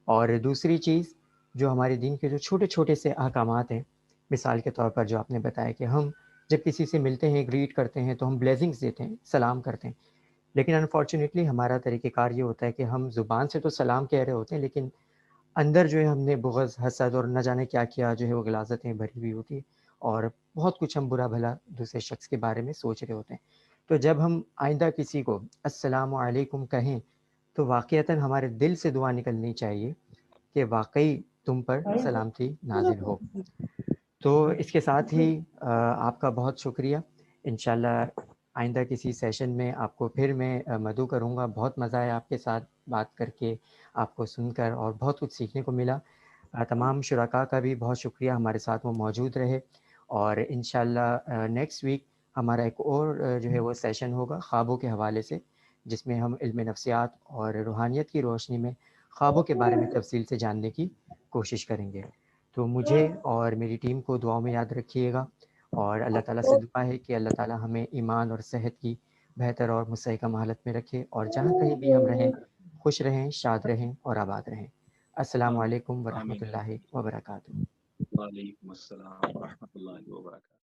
اور دوسری چیز، جو ہمارے دین کے جو چھوٹے چھوٹے سے احکامات ہیں، مثال کے طور پر جو آپ نے بتایا کہ ہم جب کسی سے ملتے ہیں گریٹ کرتے ہیں تو ہم بلیسنگز دیتے ہیں، سلام کرتے ہیں، لیکن انفارچونیٹلی ہمارا طریقہ کار یہ ہوتا ہے کہ ہم زبان سے تو سلام کہہ رہے ہوتے ہیں، لیکن اندر جو ہے ہم نے بغض حسد اور نہ جانے کیا کیا جو ہے وہ غلاظتیں بھری ہوئی ہوتی ہیں، اور بہت کچھ ہم برا بھلا دوسرے شخص کے بارے میں سوچ رہے ہوتے ہیں۔ تو جب ہم آئندہ کسی کو السلام علیکم کہیں تو واقعتاً ہمارے دل سے دعا نکلنی چاہیے کہ واقعی تم پر سلامتی نازل ہو۔ تو اس کے ساتھ ہی آپ کا بہت شکریہ، انشاءاللہ آئندہ کسی سیشن میں آپ کو پھر میں مدعو کروں گا۔ بہت مزہ آیا آپ کے ساتھ بات کر کے، آپ کو سن کر، اور بہت کچھ سیکھنے کو ملا۔ تمام شرکاء کا بھی بہت شکریہ، ہمارے ساتھ وہ موجود رہے، اور انشاءاللہ نیکسٹ ویک ہمارا ایک اور جو ہے وہ سیشن ہوگا خوابوں کے حوالے سے، جس میں ہم علم نفسیات اور روحانیت کی روشنی میں خوابوں کے بارے میں تفصیل سے جاننے کی کوشش کریں گے۔ تو مجھے اور میری ٹیم کو دعاؤں میں یاد رکھیے گا، اور اللہ تعالیٰ سے دعا ہے کہ اللہ تعالیٰ ہمیں ایمان اور صحت کی بہتر اور مستحکم حالت میں رکھے، اور جہاں کہیں بھی ہم رہیں خوش رہیں، شاد رہیں اور آباد رہیں۔ السلام آمین علیکم ورحمۃ آمین، اللہ وبرکاتہ۔ وعلیکم السلام ورحمۃ اللہ وبرکاتہ۔